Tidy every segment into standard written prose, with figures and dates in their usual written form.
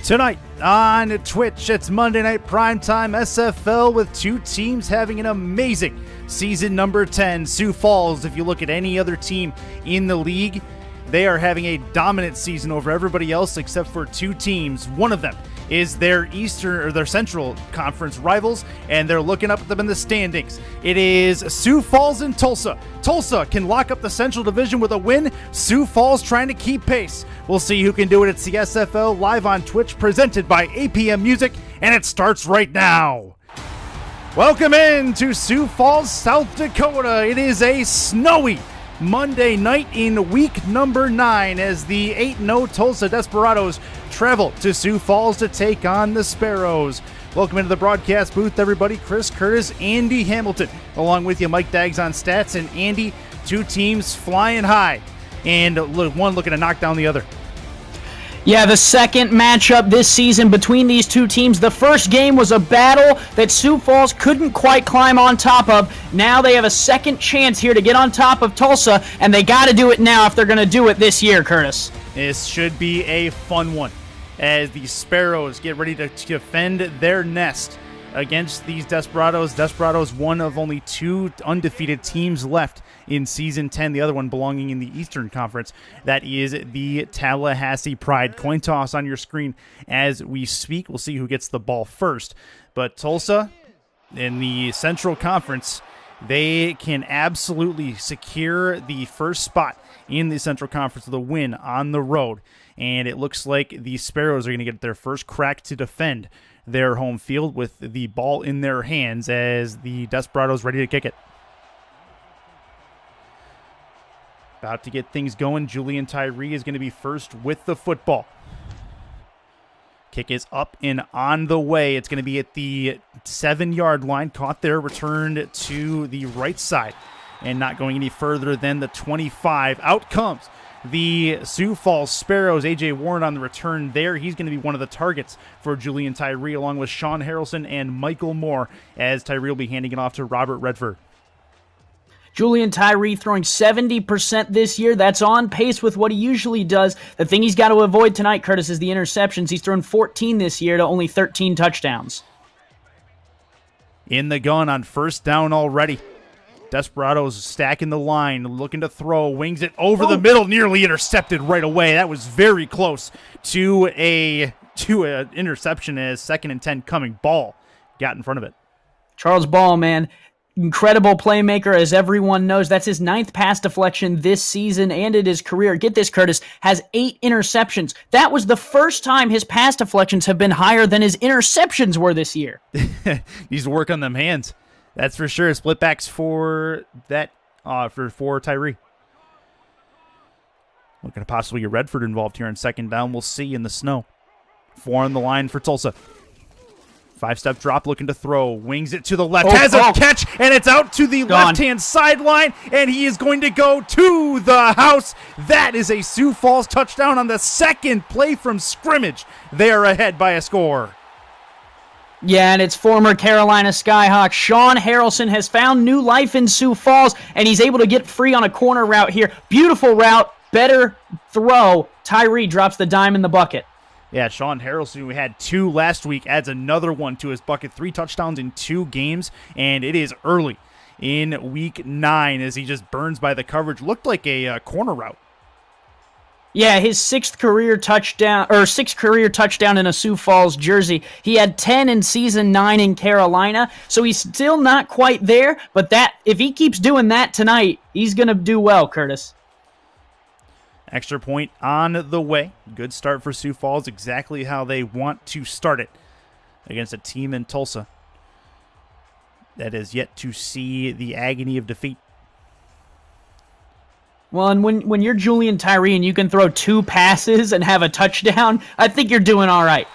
Tonight on Twitch, it's Monday Night Primetime SFL with two teams having an amazing season number 10. Sioux Falls, if you look at any other team in the league, they are having a dominant season over everybody else except for two teams. One of them is their Central Conference rivals, and they're looking up at them in the standings. It is Sioux Falls and Tulsa. Tulsa can lock up the Central Division with a win. Sioux Falls trying to keep pace. We'll see who can do it. It's the SFL live on Twitch, presented by APM Music, and it starts right now. Welcome in to Sioux Falls, South Dakota. It is a snowy Monday night in week number 9 as the 8-0 Tulsa Desperados travel to Sioux Falls to take on the Sparrows. Welcome into the broadcast booth, everybody. Chris Curtis, Andy Hamilton, along with you, Mike Daggs on stats. And Andy, two teams flying high, and one looking to knock down the other. Yeah, the second matchup this season between these two teams. The first game was a battle that Sioux Falls couldn't quite climb on top of. Now they have a second chance here to get on top of Tulsa, and they got to do it now if they're going to do it this year, Curtis. This should be a fun one as the Sparrows get ready to defend their nest against these Desperados. Desperados, one of only two undefeated teams left in Season 10, the other one belonging in the Eastern Conference. That is the Tallahassee Pride. Coin toss on your screen as we speak. We'll see who gets the ball first. But Tulsa, in the Central Conference, they can absolutely secure the first spot in the Central Conference with a win on the road. And it looks like the Sparrows are going to get their first crack to defend their home field with the ball in their hands as the Desperados ready to kick it. About to get things going. Julian Tyree is going to be first with the football. Kick is up and on the way. It's going to be at the 7-yard line. Caught there, returned to the right side, and not going any further than the 25. Out comes the Sioux Falls Sparrows. A.J. Warren on the return there. He's going to be one of the targets for Julian Tyree, along with Sean Harrelson and Michael Moore, as Tyree will be handing it off to Robert Redford. Julian Tyree throwing 70% this year. That's on pace with what he usually does. The thing he's got to avoid tonight, Curtis, is the interceptions. He's thrown 14 this year to only 13 touchdowns. In the gun on first down already. Desperados stacking the line, looking to throw, wings it over the middle, nearly intercepted right away. That was very close to a interception as 2nd and 10 coming. Ball got in front of it. Charles Ball, man. Incredible playmaker, as everyone knows. That's his 9th pass deflection this season and in his career. Get this, Curtis, has 8 interceptions. That was the first time his pass deflections have been higher than his interceptions were this year. Needs to work on them hands. That's for sure. Split backs for that for Tyree. Looking to possibly get Redford involved here in 2nd down. We'll see in the snow. 4 on the line for Tulsa. 5-step drop, looking to throw. Wings it to the left. Has a catch, and it's out to the left-hand sideline, and he is going to go to the house. That is a Sioux Falls touchdown on the second play from scrimmage. They are ahead by a score. Yeah, and it's former Carolina Skyhawk Sean Harrelson has found new life in Sioux Falls, and he's able to get free on a corner route here. Beautiful route, better throw. Tyree drops the dime in the bucket. Yeah, Sean Harrelson, who had 2 last week, adds another one to his bucket. 3 touchdowns in 2 games, and it is early in week 9 as he just burns by the coverage. Looked like a corner route. Yeah, his 6th career touchdown in a Sioux Falls jersey. He had 10 in season 9 in Carolina, so he's still not quite there, but if he keeps doing that tonight, he's going to do well, Curtis. Extra point on the way. Good start for Sioux Falls, exactly how they want to start it against a team in Tulsa that is yet to see the agony of defeat. Well, and when you're Julian Tyree and you can throw 2 passes and have a touchdown, I think you're doing all right.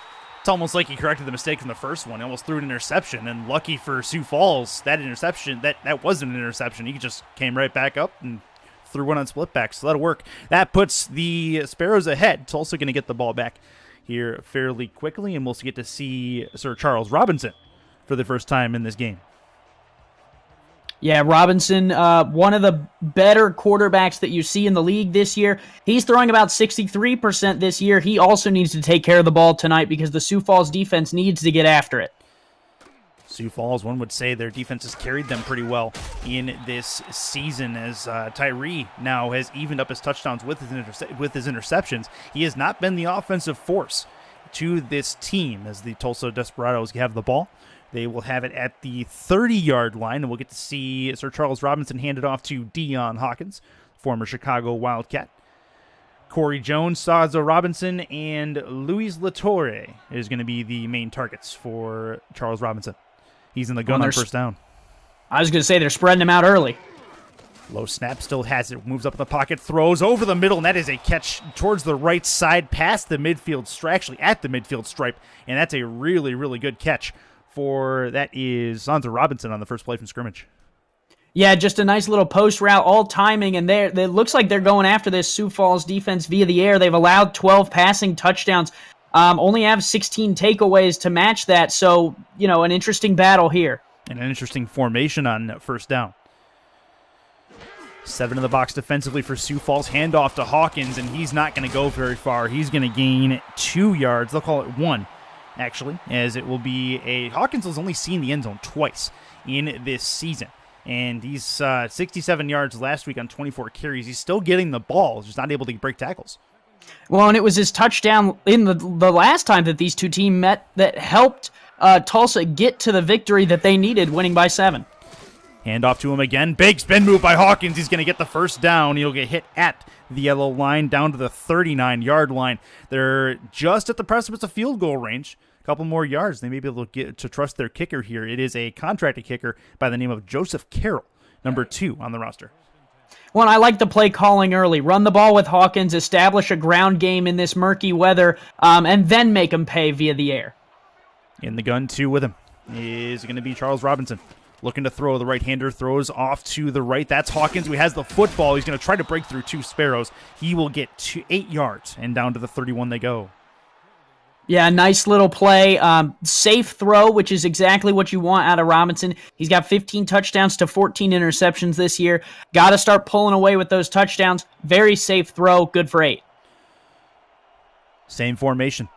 It's almost like he corrected the mistake from the first one. He almost threw an interception, and lucky for Sioux Falls, that interception, that wasn't an interception. He just came right back up and threw one on split back, so that'll work. That puts the Sparrows ahead. Tulsa going to get the ball back here fairly quickly, and we'll get to see Sir Charles Robinson for the first time in this game. Yeah, Robinson, one of the better quarterbacks that you see in the league this year. He's throwing about 63% this year. He also needs to take care of the ball tonight because the Sioux Falls defense needs to get after it. Sioux Falls, one would say their defense has carried them pretty well in this season as Tyree now has evened up his touchdowns with his interceptions. He has not been the offensive force to this team as the Tulsa Desperados have the ball. They will have it at the 30-yard line, and we'll get to see Sir Charles Robinson hand it off to Dion Hawkins, former Chicago Wildcat. Corey Jones, Saza Robinson, and Luis Latore is going to be the main targets for Charles Robinson. He's in the gun on first down. I was going to say they're spreading him out early. Low snap, still has it, moves up in the pocket, throws over the middle, and that is a catch towards the right side, past the midfield stripe, actually at the midfield stripe, and that's a really, really good catch. That is Sansa Robinson on the first play from scrimmage. Yeah, just a nice little post route, all timing, and it looks like they're going after this Sioux Falls defense via the air. They've allowed 12 passing touchdowns, only have 16 takeaways to match that, so, an interesting battle here. And an interesting formation on first down. 7 in the box defensively for Sioux Falls. Handoff to Hawkins, and he's not going to go very far. He's going to gain 2 yards. They'll call it 1. Actually, as it will be Hawkins has only seen the end zone twice in this season. And he's 67 yards last week on 24 carries. He's still getting the ball, just not able to break tackles. Well, and it was his touchdown in the last time that these two teams met that helped Tulsa get to the victory that they needed, winning by 7. Hand off to him again. Big spin move by Hawkins. He's going to get the first down. He'll get hit at the yellow line down to the 39-yard line. They're just at the precipice of field goal range. A couple more yards. They may be able to get to trust their kicker here. It is a contracted kicker by the name of Joseph Carroll, number 2 on the roster. Well, I like the play calling early. Run the ball with Hawkins, establish a ground game in this murky weather, and then make him pay via the air. In the gun, 2 with him is going to be Charles Robinson. Looking to throw. The right-hander throws off to the right. That's Hawkins who has the football. He's going to try to break through 2 Sparrows. He will get 8 yards, and down to the 31 they go. Yeah, nice little play. Safe throw, which is exactly what you want out of Robinson. He's got 15 touchdowns to 14 interceptions this year. Got to start pulling away with those touchdowns. Very safe throw. Good for 8. Same formation.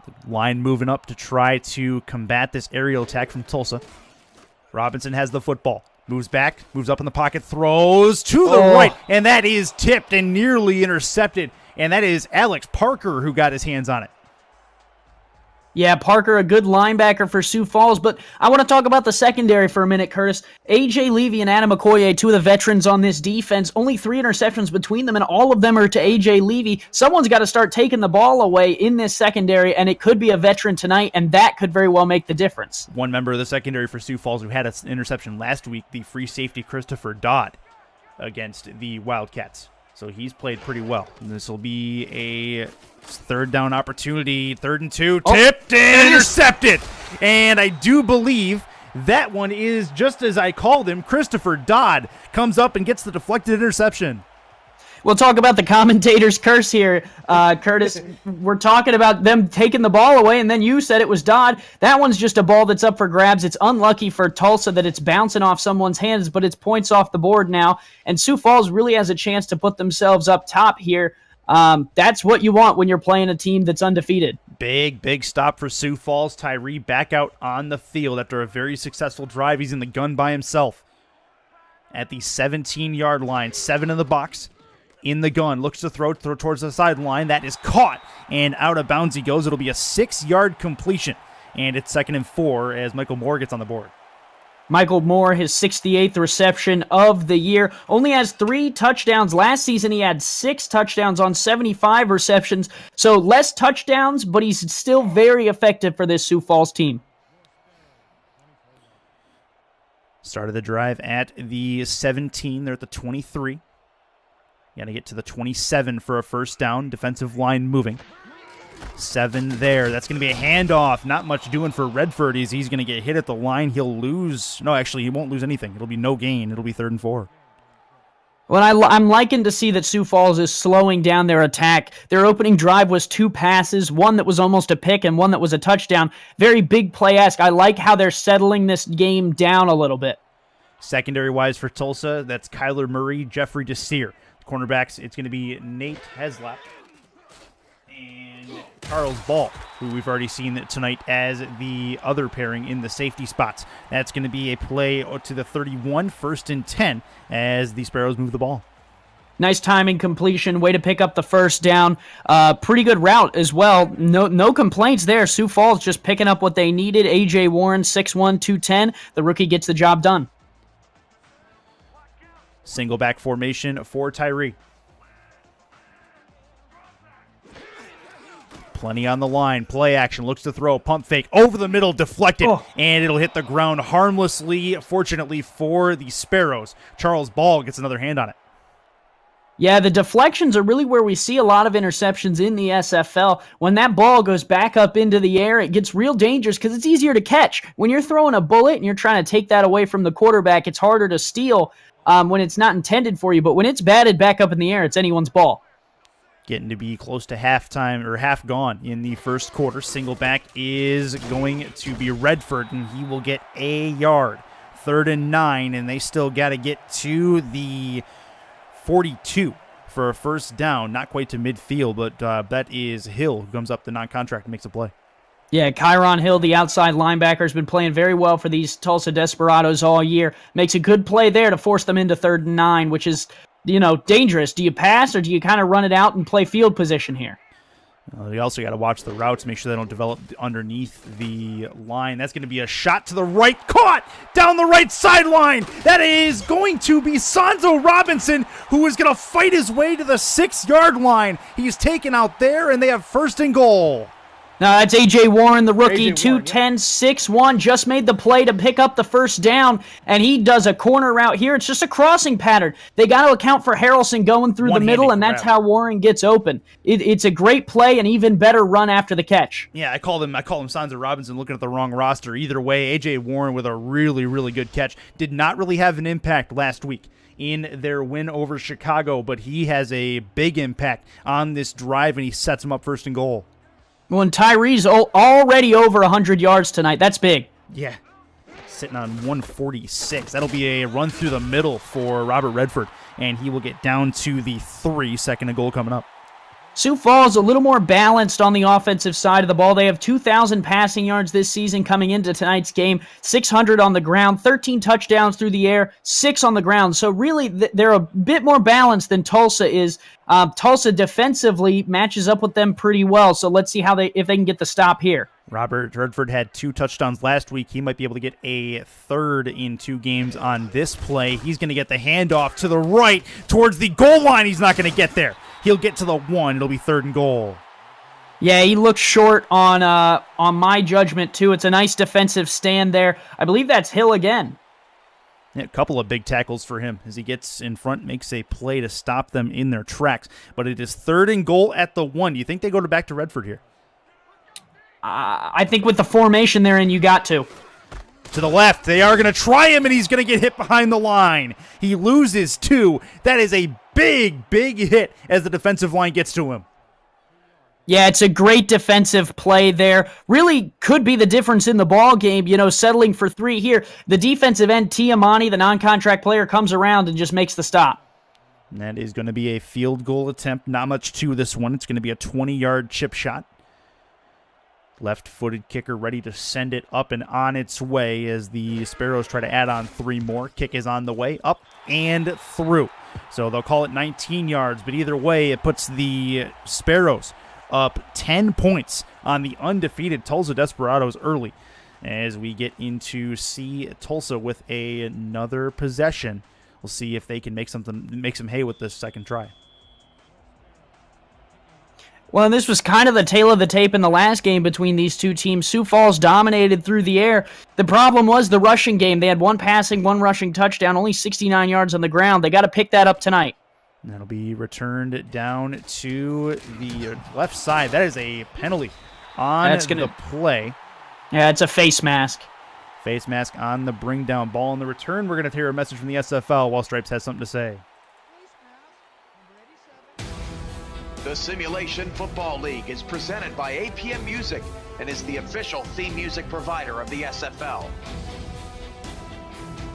The line moving up to try to combat this aerial attack from Tulsa. Robinson has the football. Moves back, moves up in the pocket, throws to the right, and that is tipped and nearly intercepted. And that is Alex Parker who got his hands on it. Yeah, Parker, a good linebacker for Sioux Falls, but I want to talk about the secondary for a minute, Curtis. A.J. Levy and Adam McCoy, 2 of the veterans on this defense, only 3 interceptions between them, and all of them are to A.J. Levy. Someone's got to start taking the ball away in this secondary, and it could be a veteran tonight, and that could very well make the difference. One member of the secondary for Sioux Falls who had an interception last week, the free safety Christopher Dodd, against the Wildcats. So he's played pretty well. And this will be a third down opportunity. 3rd and 2. Tipped and intercepted. And I do believe that one is just as I called him. Christopher Dodd comes up and gets the deflected interception. We'll talk about the commentator's curse here, Curtis. We're talking about them taking the ball away, and then you said it was Dodd. That one's just a ball that's up for grabs. It's unlucky for Tulsa that it's bouncing off someone's hands, but it's points off the board now, and Sioux Falls really has a chance to put themselves up top here. That's what you want when you're playing a team that's undefeated. Big stop for Sioux Falls. Tyree back out on the field after a very successful drive. He's in the gun by himself at the 17-yard line. 7 in the box. In the gun, looks to throw towards the sideline. That is caught, and out of bounds he goes. It'll be a 6-yard completion, and it's 2nd and 4 as Michael Moore gets on the board. Michael Moore, his 68th reception of the year, only has 3 touchdowns. Last season, he had 6 touchdowns on 75 receptions, so less touchdowns, but he's still very effective for this Sioux Falls team. Started the drive at the 17. They're at the 23. Got to get to the 27 for a first down. Defensive line moving. 7 there. That's going to be a handoff. Not much doing for Redford. He's going to get hit at the line. He'll lose. No, actually, he won't lose anything. It'll be no gain. It'll be 3rd and 4. Well, I'm liking to see that Sioux Falls is slowing down their attack. Their opening drive was 2 passes, one that was almost a pick and one that was a touchdown. Very big play-esque. I like how they're settling this game down a little bit. Secondary-wise for Tulsa, that's Kyler Murray, Jeffrey Desir. Cornerbacks, it's going to be Nate Heslop and Charles Ball, who we've already seen tonight as the other pairing in the safety spots. That's going to be a play to the 31, 1st and 10, as the Sparrows move the ball. Nice timing, completion, way to pick up the first down. Pretty good route as well. No complaints there. Sioux Falls just picking up what they needed. A.J. Warren, 6'1", 210. The rookie gets the job done. Single back formation for Tyree. Plenty on the line. Play action. Looks to throw. Pump fake. Over the middle. Deflected. And it'll hit the ground harmlessly, fortunately for the Sparrows. Charles Ball gets another hand on it. Yeah, the deflections are really where we see a lot of interceptions in the SFL. When that ball goes back up into the air, it gets real dangerous because it's easier to catch. When you're throwing a bullet and you're trying to take that away from the quarterback, it's harder to steal when it's not intended for you. But when it's batted back up in the air, it's anyone's ball. Getting to be close to halftime, or half gone in the first quarter. Single back is going to be Redford, and he will get a yard. 3rd and 9, and they still got to get to the 42 for a first down. Not quite to midfield, but that is Hill, who comes up the non-contract and makes a play. Yeah, Kyron Hill, the outside linebacker, has been playing very well for these Tulsa Desperados all year. Makes a good play there to force them into 3rd and 9, which is, dangerous. Do you pass or do you kind of run it out and play field position here? You also got to watch the routes, make sure they don't develop underneath the line. That's going to be a shot to the right, caught down the right sideline. That is going to be Sanzo Robinson, who is going to fight his way to the 6-yard line. He's taken out there, and they have 1st and goal. Now that's A.J. Warren, the rookie, 210, Warren, 6'1", just made the play to pick up the first down, and he does a corner route here. It's just a crossing pattern. They got to account for Harrelson going through the middle, and that's how Warren gets open. It's a great play, and even better run after the catch. Yeah, I call him Sanzo Robinson, looking at the wrong roster. Either way, A.J. Warren with a really, really good catch. Did not really have an impact last week in their win over Chicago, but he has a big impact on this drive, and he sets them up 1st and goal. When Tyree's already over 100 yards tonight, that's big. Yeah, sitting on 146. That'll be a run through the middle for Robert Redford, and he will get down to the 3, 2nd and goal coming up. Sioux Falls a little more balanced on the offensive side of the ball. They have 2,000 passing yards this season coming into tonight's game, 600 on the ground, 13 touchdowns through the air, 6 on the ground. So really, they're a bit more balanced than Tulsa is. Tulsa defensively matches up with them pretty well. So let's see if they can get the stop here. Robert Redford had 2 touchdowns last week. He might be able to get a 3rd in 2 games on this play. He's going to get the handoff to the right towards the goal line. He's not going to get there. He'll get to the 1. It'll be 3rd and goal. Yeah, he looks short on my judgment, too. It's a nice defensive stand there. I believe that's Hill again. Yeah, a couple of big tackles for him as he gets in front, makes a play to stop them in their tracks. But it is 3rd and goal at the 1. Do you think they go back to Redford here? I think with the formation they're in, you got to. To the left, they are going to try him, and he's going to get hit behind the line. He loses 2. That is a big, big hit as the defensive line gets to him. Yeah, it's a great defensive play there. Really could be the difference in the ball game, settling for 3 here. The defensive end, Tiamani, the non-contract player, comes around and just makes the stop. And that is going to be a field goal attempt. Not much to this one. It's going to be a 20-yard chip shot. Left-footed kicker ready to send it up and on its way as the Sparrows try to add on 3 more. Kick is on the way, up and through. So they'll call it 19 yards, but either way, it puts the Sparrows up 10 points on the undefeated Tulsa Desperados early as we get into Tulsa with another possession. We'll see if they can make some hay with this second try. Well, this was kind of the tail of the tape in the last game between these two teams. Sioux Falls dominated through the air. The problem was the rushing game. They had 1 passing, 1 rushing touchdown, only 69 yards on the ground. They got to pick that up tonight. That'll be returned down to the left side. That is a penalty on the play. Yeah, it's a face mask. Face mask on the bring down ball. In the return, we're going to hear a message from the SFL while Stripes has something to say. The Simulation Football League is presented by APM Music and is the official theme music provider of the SFL.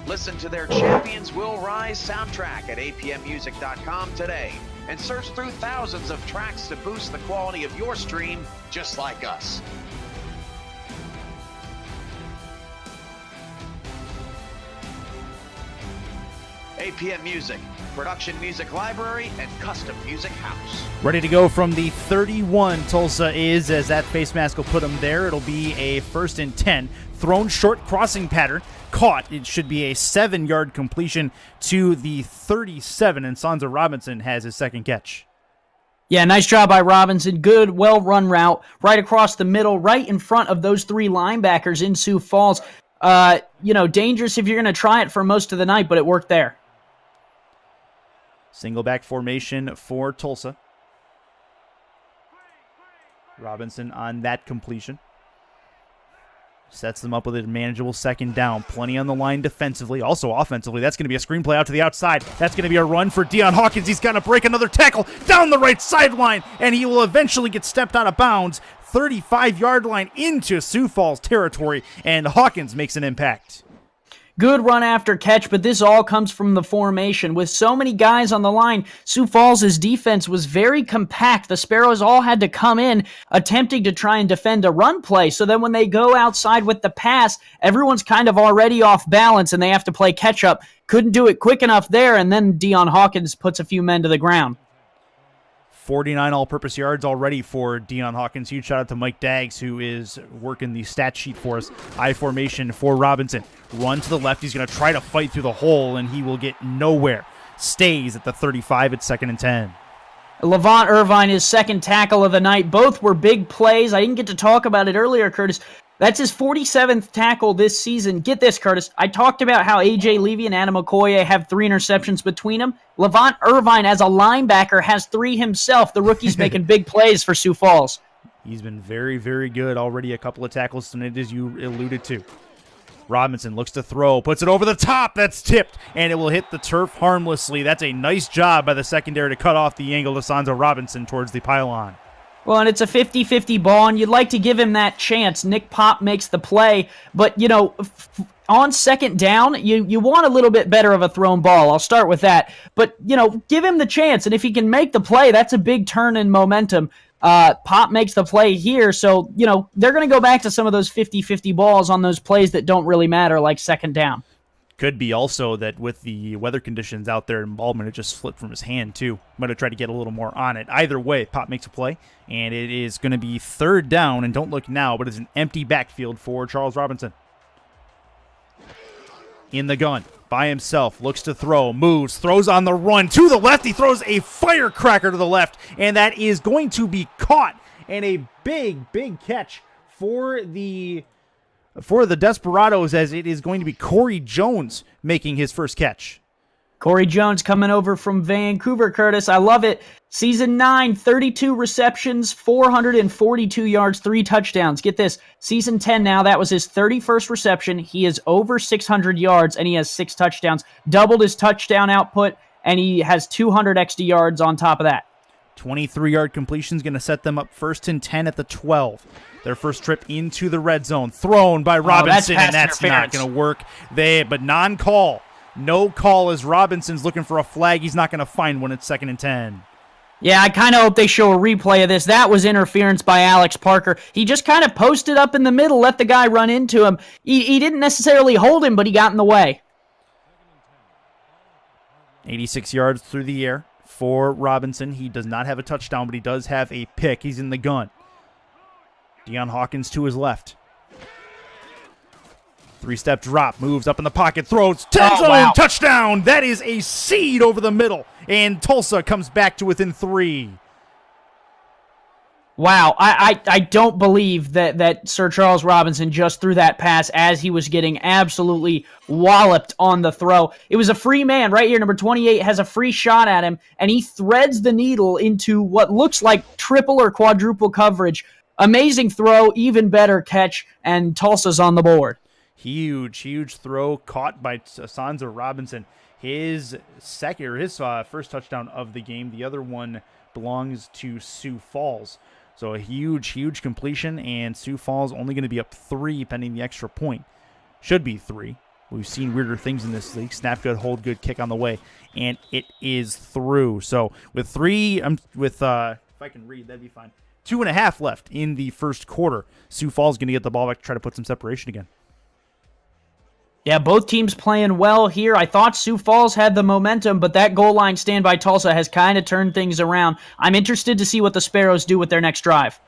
Listen to their Champions Will Rise soundtrack at apmmusic.com today and search through thousands of tracks to boost the quality of your stream just like us. APM Music, production music library and custom music house. Ready to go from the 31, Tulsa is, as that face mask will put him there. It'll be a 1st and 10. Thrown short crossing pattern. Caught. It should be a 7-yard completion to the 37, and Sansa Robinson has his second catch. Yeah, nice job by Robinson. Good, well-run route right across the middle, right in front of those 3 linebackers in Sioux Falls. Dangerous if you're going to try it for most of the night, but it worked there. Single back formation for Tulsa. Robinson on that completion. Sets them up with a manageable 2nd down. Plenty on the line defensively. Also offensively, that's going to be a screenplay out to the outside. That's going to be a run for Deion Hawkins. He's going to break another tackle down the right sideline, and he will eventually get stepped out of bounds. 35-yard line into Sioux Falls territory, and Hawkins makes an impact. Good run after catch, but this all comes from the formation. With so many guys on the line, Sioux Falls' defense was very compact. The Sparrows all had to come in attempting to try and defend a run play. So then when they go outside with the pass, everyone's kind of already off balance and they have to play catch up. Couldn't do it quick enough there, and then Deion Hawkins puts a few men to the ground. 49 all-purpose yards already for Deion Hawkins. Huge shout out to Mike Daggs, who is working the stat sheet for us. I formation for Robinson. Run to the left. He's going to try to fight through the hole, and he will get nowhere. Stays at the 35 at 2nd and 10. Levant Irvine, his 2nd tackle of the night. Both were big plays. I didn't get to talk about it earlier, Curtis. That's his 47th tackle this season. Get this, Curtis. I talked about how A.J. Levy and Adam Okoye have 3 interceptions between them. Levant Irvine, as a linebacker, has 3 himself. The rookie's making big plays for Sioux Falls. He's been very, very good. Already a couple of tackles tonight, as you alluded to. Robinson looks to throw, puts it over the top. That's tipped, and it will hit the turf harmlessly. That's a nice job by the secondary to cut off the angle to Sansa Robinson towards the pylon. Well, and it's a 50-50 ball, and you'd like to give him that chance. Nick Pop makes the play, but, on 2nd down, you want a little bit better of a thrown ball. I'll start with that. But, give him the chance, and if he can make the play, that's a big turn in momentum. Pop makes the play here, so, they're going to go back to some of those 50-50 balls on those plays that don't really matter, like 2nd down. Could be also that with the weather conditions out there in Baldwin, it just slipped from his hand, too. Might have tried to get a little more on it. Either way, Pop makes a play, and it is going to be 3rd down, and don't look now, but it's an empty backfield for Charles Robinson. In the gun, by himself, looks to throw, moves, throws on the run to the left. He throws a firecracker to the left, and that is going to be caught, and a big, big catch for the Desperados, as it is going to be Corey Jones making his first catch. Corey Jones coming over from Vancouver, Curtis. I love it. Season 9, 32 receptions, 442 yards, 3 touchdowns. Get this. Season 10 now, that was his 31st reception. He is over 600 yards, and he has 6 touchdowns. Doubled his touchdown output, and he has 200 extra yards on top of that. 23-yard completion is going to set them up 1st and 10 at the 12. Their first trip into the red zone. Thrown by Robinson, and that's not going to work. But non-call. No call as Robinson's looking for a flag. He's not going to find one at 2nd and 10. Yeah, I kind of hope they show a replay of this. That was interference by Alex Parker. He just kind of posted up in the middle, let the guy run into him. He didn't necessarily hold him, but he got in the way. 86 yards through the air for Robinson. He does not have a touchdown, but he does have a pick. He's in the gun. Deion Hawkins to his left. 3-step drop, moves up in the pocket, throws, 10 zone, touchdown! That is a seed over the middle, and Tulsa comes back to within 3. Wow, I don't believe that Sir Charles Robinson just threw that pass as he was getting absolutely walloped on the throw. It was a free man right here. Number 28 has a free shot at him, and he threads the needle into what looks like triple or quadruple coverage. Amazing throw, even better catch, and Tulsa's on the board. Huge throw caught by Sansa Robinson. His first touchdown of the game. The other one belongs to Sioux Falls. So a huge completion, and Sioux Falls only going to be up 3 pending the extra point. Should be 3. We've seen weirder things in this league. Snap good, hold good, kick on the way, and it is through. So with if I can read, that'd be fine. 2.5 left in the first quarter. Sioux Falls going to get the ball back to try to put some separation again. Yeah, both teams playing well here. I thought Sioux Falls had the momentum, but that goal line stand by Tulsa has kind of turned things around. I'm interested to see what the Sparrows do with their next drive.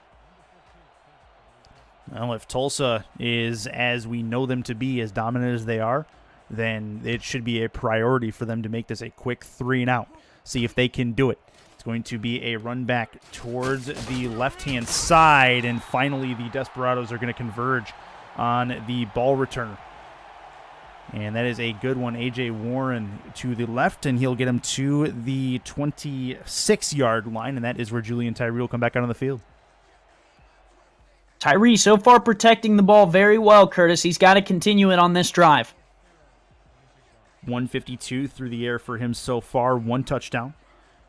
Well, if Tulsa is, as we know them to be, as dominant as they are, then it should be a priority for them to make this a quick 3-and-out. See if they can do it. It's going to be a run back towards the left-hand side, and finally the Desperados are going to converge on the ball returner. And that is a good one. A.J. Warren to the left, and he'll get him to the 26-yard line, and that is where Julian Tyree will come back out on the field. Tyree so far protecting the ball very well, Curtis. He's got to continue it on this drive. 152 through the air for him so far. 1 touchdown.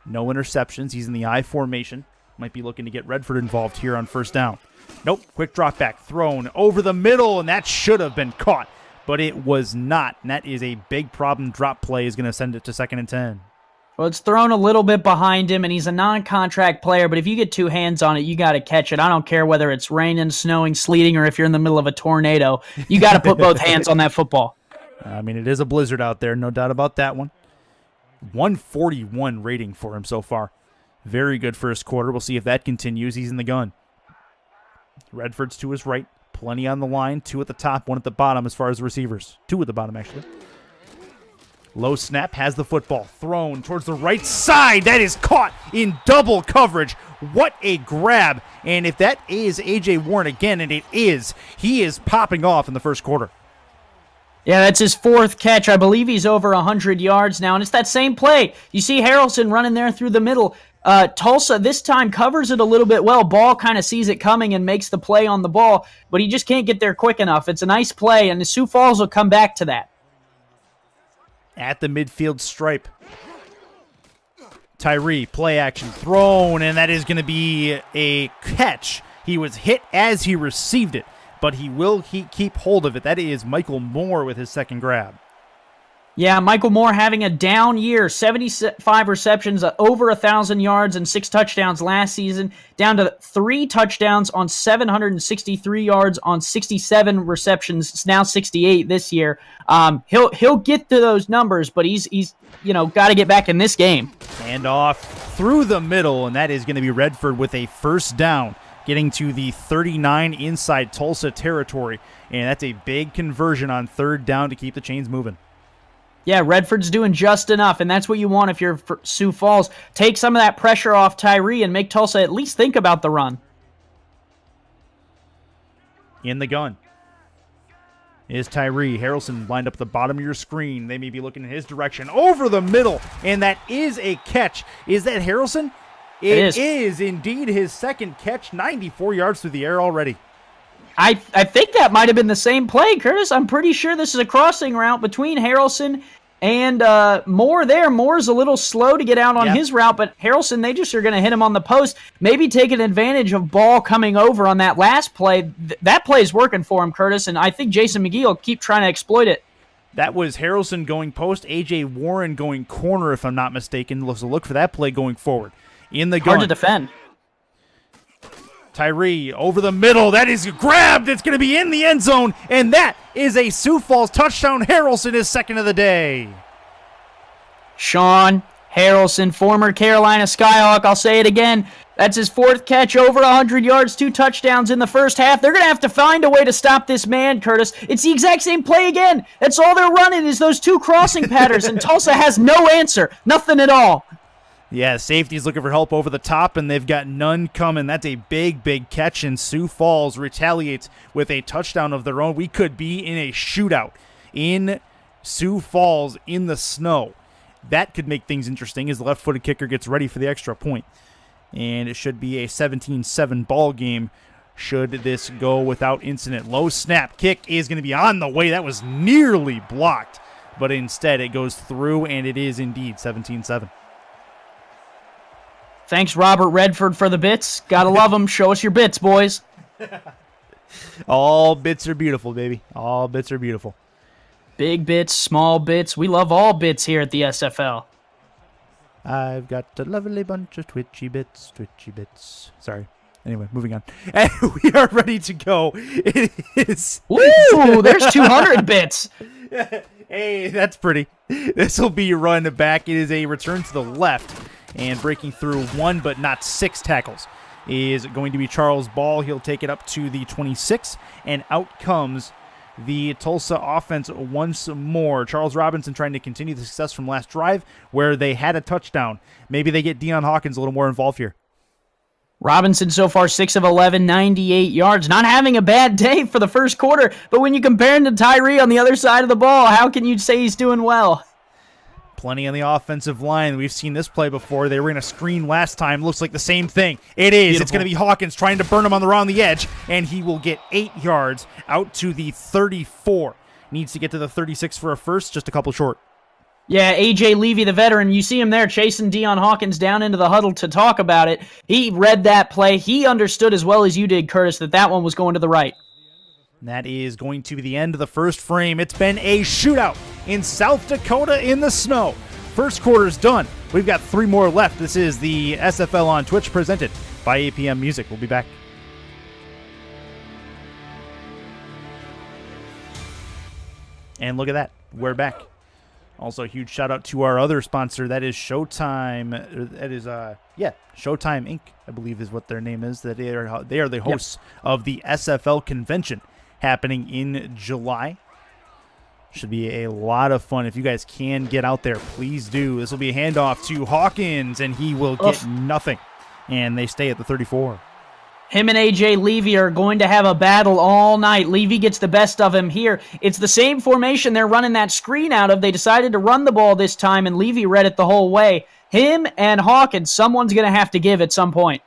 No interceptions. He's in the I formation. Might be looking to get Redford involved here on first down. Nope. Quick drop back. Thrown over the middle, and that should have been caught. But it was not, and that is a big problem. Drop play is going to send it to 2nd and 10. Well, it's thrown a little bit behind him, and he's a non-contract player, but if you get 2 hands on it, you got to catch it. I don't care whether it's raining, snowing, sleeting, or if you're in the middle of a tornado. You got to put both hands on that football. I mean, it is a blizzard out there, no doubt about that one. 141 rating for him so far. Very good first quarter. We'll see if that continues. He's in the gun. Redford's to his right. Plenty on the line. 2 at the top, 1 at the bottom as far as the receivers. 2 at the bottom, actually. Low snap, has the football. Thrown towards the right side. That is caught in double coverage. What a grab. And if that is A.J. Warren again, and it is, he is popping off in the first quarter. Yeah, that's his 4th catch. I believe he's over 100 yards now, and it's that same play. You see Harrelson running there through the middle. Tulsa this time covers it a little bit well. Ball kind of sees it coming and makes the play on the ball, but he just can't get there quick enough. It's a nice play, and the Sioux Falls will come back to that. At the midfield stripe. Tyree, play action, thrown, and that is going to be a catch. He was hit as he received it, but he will keep hold of it. That is Michael Moore with his 2nd grab. Yeah, Michael Moore having a down year, 75 receptions, over 1,000 yards and 6 touchdowns last season, down to 3 touchdowns on 763 yards on 67 receptions. It's now 68 this year. He'll get to those numbers, but he's got to get back in this game. And off through the middle, and that is going to be Redford with a first down, getting to the 39 inside Tulsa territory, and that's a big conversion on 3rd down to keep the chains moving. Yeah, Redford's doing just enough, and that's what you want if you're Sioux Falls. Take some of that pressure off Tyree and make Tulsa at least think about the run. In the gun is Tyree. Harrelson lined up at the bottom of your screen. They may be looking in his direction. Over the middle, and that is a catch. Is that Harrelson? It is indeed his 2nd catch, 94 yards through the air already. I think that might have been the same play, Curtis. I'm pretty sure this is a crossing route between Harrelson and Moore there. Moore's a little slow to get out on his route, but Harrelson, they just are going to hit him on the post, maybe taking advantage of ball coming over on that last play. That play is working for him, Curtis, and I think Jason McGee will keep trying to exploit it. That was Harrelson going post, A.J. Warren going corner, if I'm not mistaken. So look for that play going forward. In the gun. Hard to defend. Tyree over the middle. That is grabbed. It's going to be in the end zone. And that is a Sioux Falls touchdown. Harrelson is 2nd of the day. Sean Harrelson, former Carolina Skyhawk. I'll say it again. That's his 4th catch, over 100 yards, 2 touchdowns in the first half. They're going to have to find a way to stop this man, Curtis. It's the exact same play again. That's all they're running is those 2 crossing patterns, and Tulsa has no answer. Nothing at all. Yeah, safety's looking for help over the top, and they've got none coming. That's a big, big catch, and Sioux Falls retaliates with a touchdown of their own. We could be in a shootout in Sioux Falls in the snow. That could make things interesting as the left-footed kicker gets ready for the extra point. And it should be a 17-7 ball game should this go without incident. Low snap kick is going to be on the way. That was nearly blocked, but instead it goes through, and it is indeed 17-7. Thanks, Robert Redford, for the bits. Gotta love them. Show us your bits, boys. All bits are beautiful, baby. All bits are beautiful. Big bits, small bits. We love all bits here at the SFL. I've got a lovely bunch of twitchy bits. Sorry. Anyway, moving on. And we are ready to go. It is. Woo! There's 200 bits. Hey, that's pretty. This will be run back. It is a return to the left. And breaking through 1 but not 6 tackles is going to be Charles Ball. He'll take it up to the 26. And out comes the Tulsa offense once more. Charles Robinson trying to continue the success from last drive where they had a touchdown. Maybe they get Deion Hawkins a little more involved here. Robinson so far 6 of 11, 98 yards. Not having a bad day for the first quarter, but when you compare him to Tyree on the other side of the ball, how can you say he's doing well? Plenty on the offensive line. We've seen this play before. They were in a screen last time. Looks like the same thing. It is. Beautiful. It's going to be Hawkins trying to burn him around the edge, and he will get 8 yards out to the 34. Needs to get to the 36 for a first, just a couple short. Yeah, A.J. Levy, the veteran, you see him there chasing Deion Hawkins down into the huddle to talk about it. He read that play. He understood as well as you did, Curtis, that one was going to the right. That is going to be the end of the first frame. It's been a shootout in South Dakota in the snow. First quarter's done. We've got 3 more left. This is the SFL on Twitch presented by APM Music. We'll be back. And look at that. We're back. Also, a huge shout out to our other sponsor. That is Showtime. That is, Showtime Inc., I believe is what their name is. That they are the hosts of the SFL convention happening in July. Should be a lot of fun. If you guys can get out there, please do. This will be a handoff to Hawkins, and he will get nothing. And they stay at the 34. Him and A.J. Levy are going to have a battle all night. Levy gets the best of him here. It's the same formation they're running that screen out of. They decided to run the ball this time, and Levy read it the whole way. Him and Hawkins, someone's going to have to give at some point.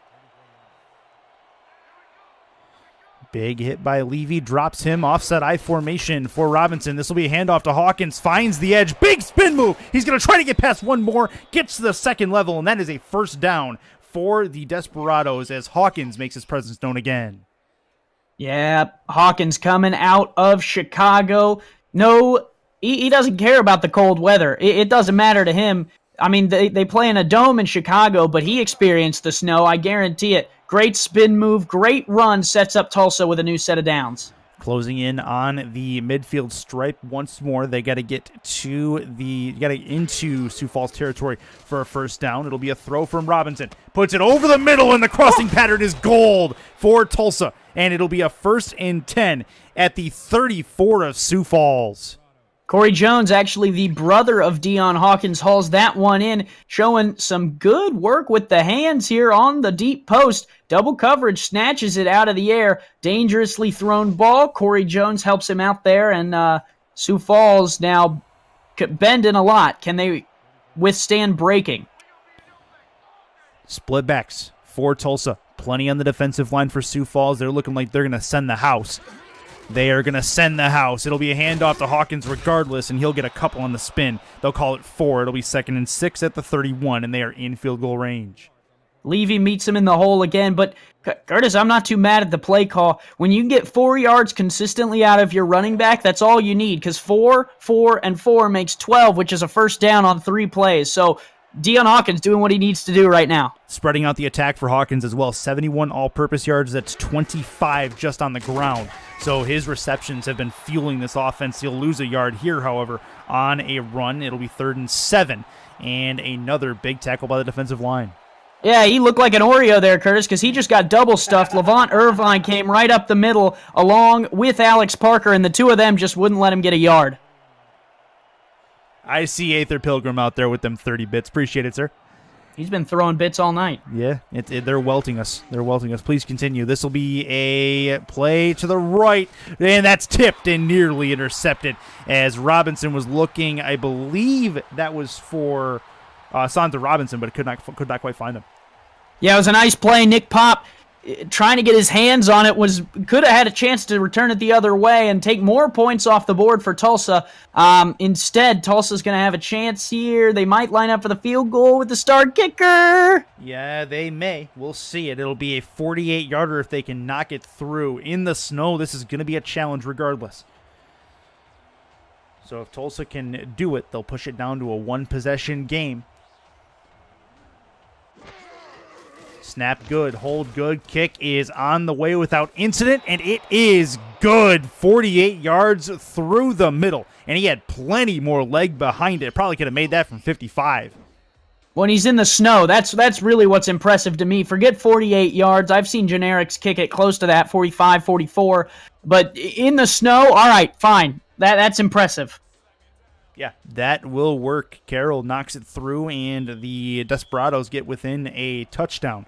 Big hit by Levy, drops him, offset I formation for Robinson. This will be a handoff to Hawkins, finds the edge, big spin move. He's going to try to get past one more, gets to the second level, and that is a first down for the Desperados as Hawkins makes his presence known again. Yeah, Hawkins coming out of Chicago. No, he doesn't care about the cold weather. It doesn't matter to him. I mean, they play in a dome in Chicago, but he experienced the snow, I guarantee it. Great spin move, great run, sets up Tulsa with a new set of downs. Closing in on the midfield stripe once more. They got to get into Sioux Falls territory for a first down. It'll be a throw from Robinson. Puts it over the middle, and the crossing pattern is gold for Tulsa. And it'll be a 1st and 10 at the 34 of Sioux Falls. Corey Jones, actually the brother of Deion Hawkins, hauls that one in, showing some good work with the hands here on the deep post. Double coverage, snatches it out of the air. Dangerously thrown ball. Corey Jones helps him out there, and Sioux Falls now bending a lot. Can they withstand breaking? Split backs for Tulsa. Plenty on the defensive line for Sioux Falls. They're looking like they're going to send the house. They are going to send the house. It'll be a handoff to Hawkins regardless, and he'll get a couple on the spin. They'll call it 4. It'll be 2nd and 6 at the 31, and they are in field goal range. Levy meets him in the hole again, but Curtis, I'm not too mad at the play call. When you can get 4 yards consistently out of your running back, that's all you need, because 4, 4, and 4 makes 12, which is a first down on 3 plays. So Deion Hawkins doing what he needs to do right now. Spreading out the attack for Hawkins as well. 71 all-purpose yards. That's 25 just on the ground. So his receptions have been fueling this offense. He'll lose a yard here, however, on a run. It'll be 3rd and 7, and another big tackle by the defensive line. Yeah, he looked like an Oreo there, Curtis, because he just got double stuffed. Levant Irvine came right up the middle along with Alex Parker, and the two of them just wouldn't let him get a yard. I see Aether Pilgrim out there with them 30 bits. Appreciate it, sir. He's been throwing bits all night. Yeah, they're welting us. They're welting us. Please continue. This will be a play to the right, and that's tipped and nearly intercepted as Robinson was looking. I believe that was for Santa Robinson, but could not quite find him. Yeah, it was a nice play. Nick Pop trying to get his hands on it could have had a chance to return it the other way and take more points off the board for Tulsa. Instead, Tulsa's going to have a chance here. They might line up for the field goal with the star kicker. Yeah, they may. We'll see it. It'll be a 48-yarder if they can knock it through. In the snow, this is going to be a challenge regardless. So if Tulsa can do it, they'll push it down to a one-possession game. Snap good, hold good, kick is on the way without incident, and it is good. 48 yards through the middle, and he had plenty more leg behind it. Probably could have made that from 55. When he's in the snow, that's really what's impressive to me. Forget 48 yards. I've seen generics kick it close to that, 45, 44. But in the snow, all right, fine. That's impressive. Yeah, that will work. Carroll knocks it through, and the Desperados get within a touchdown.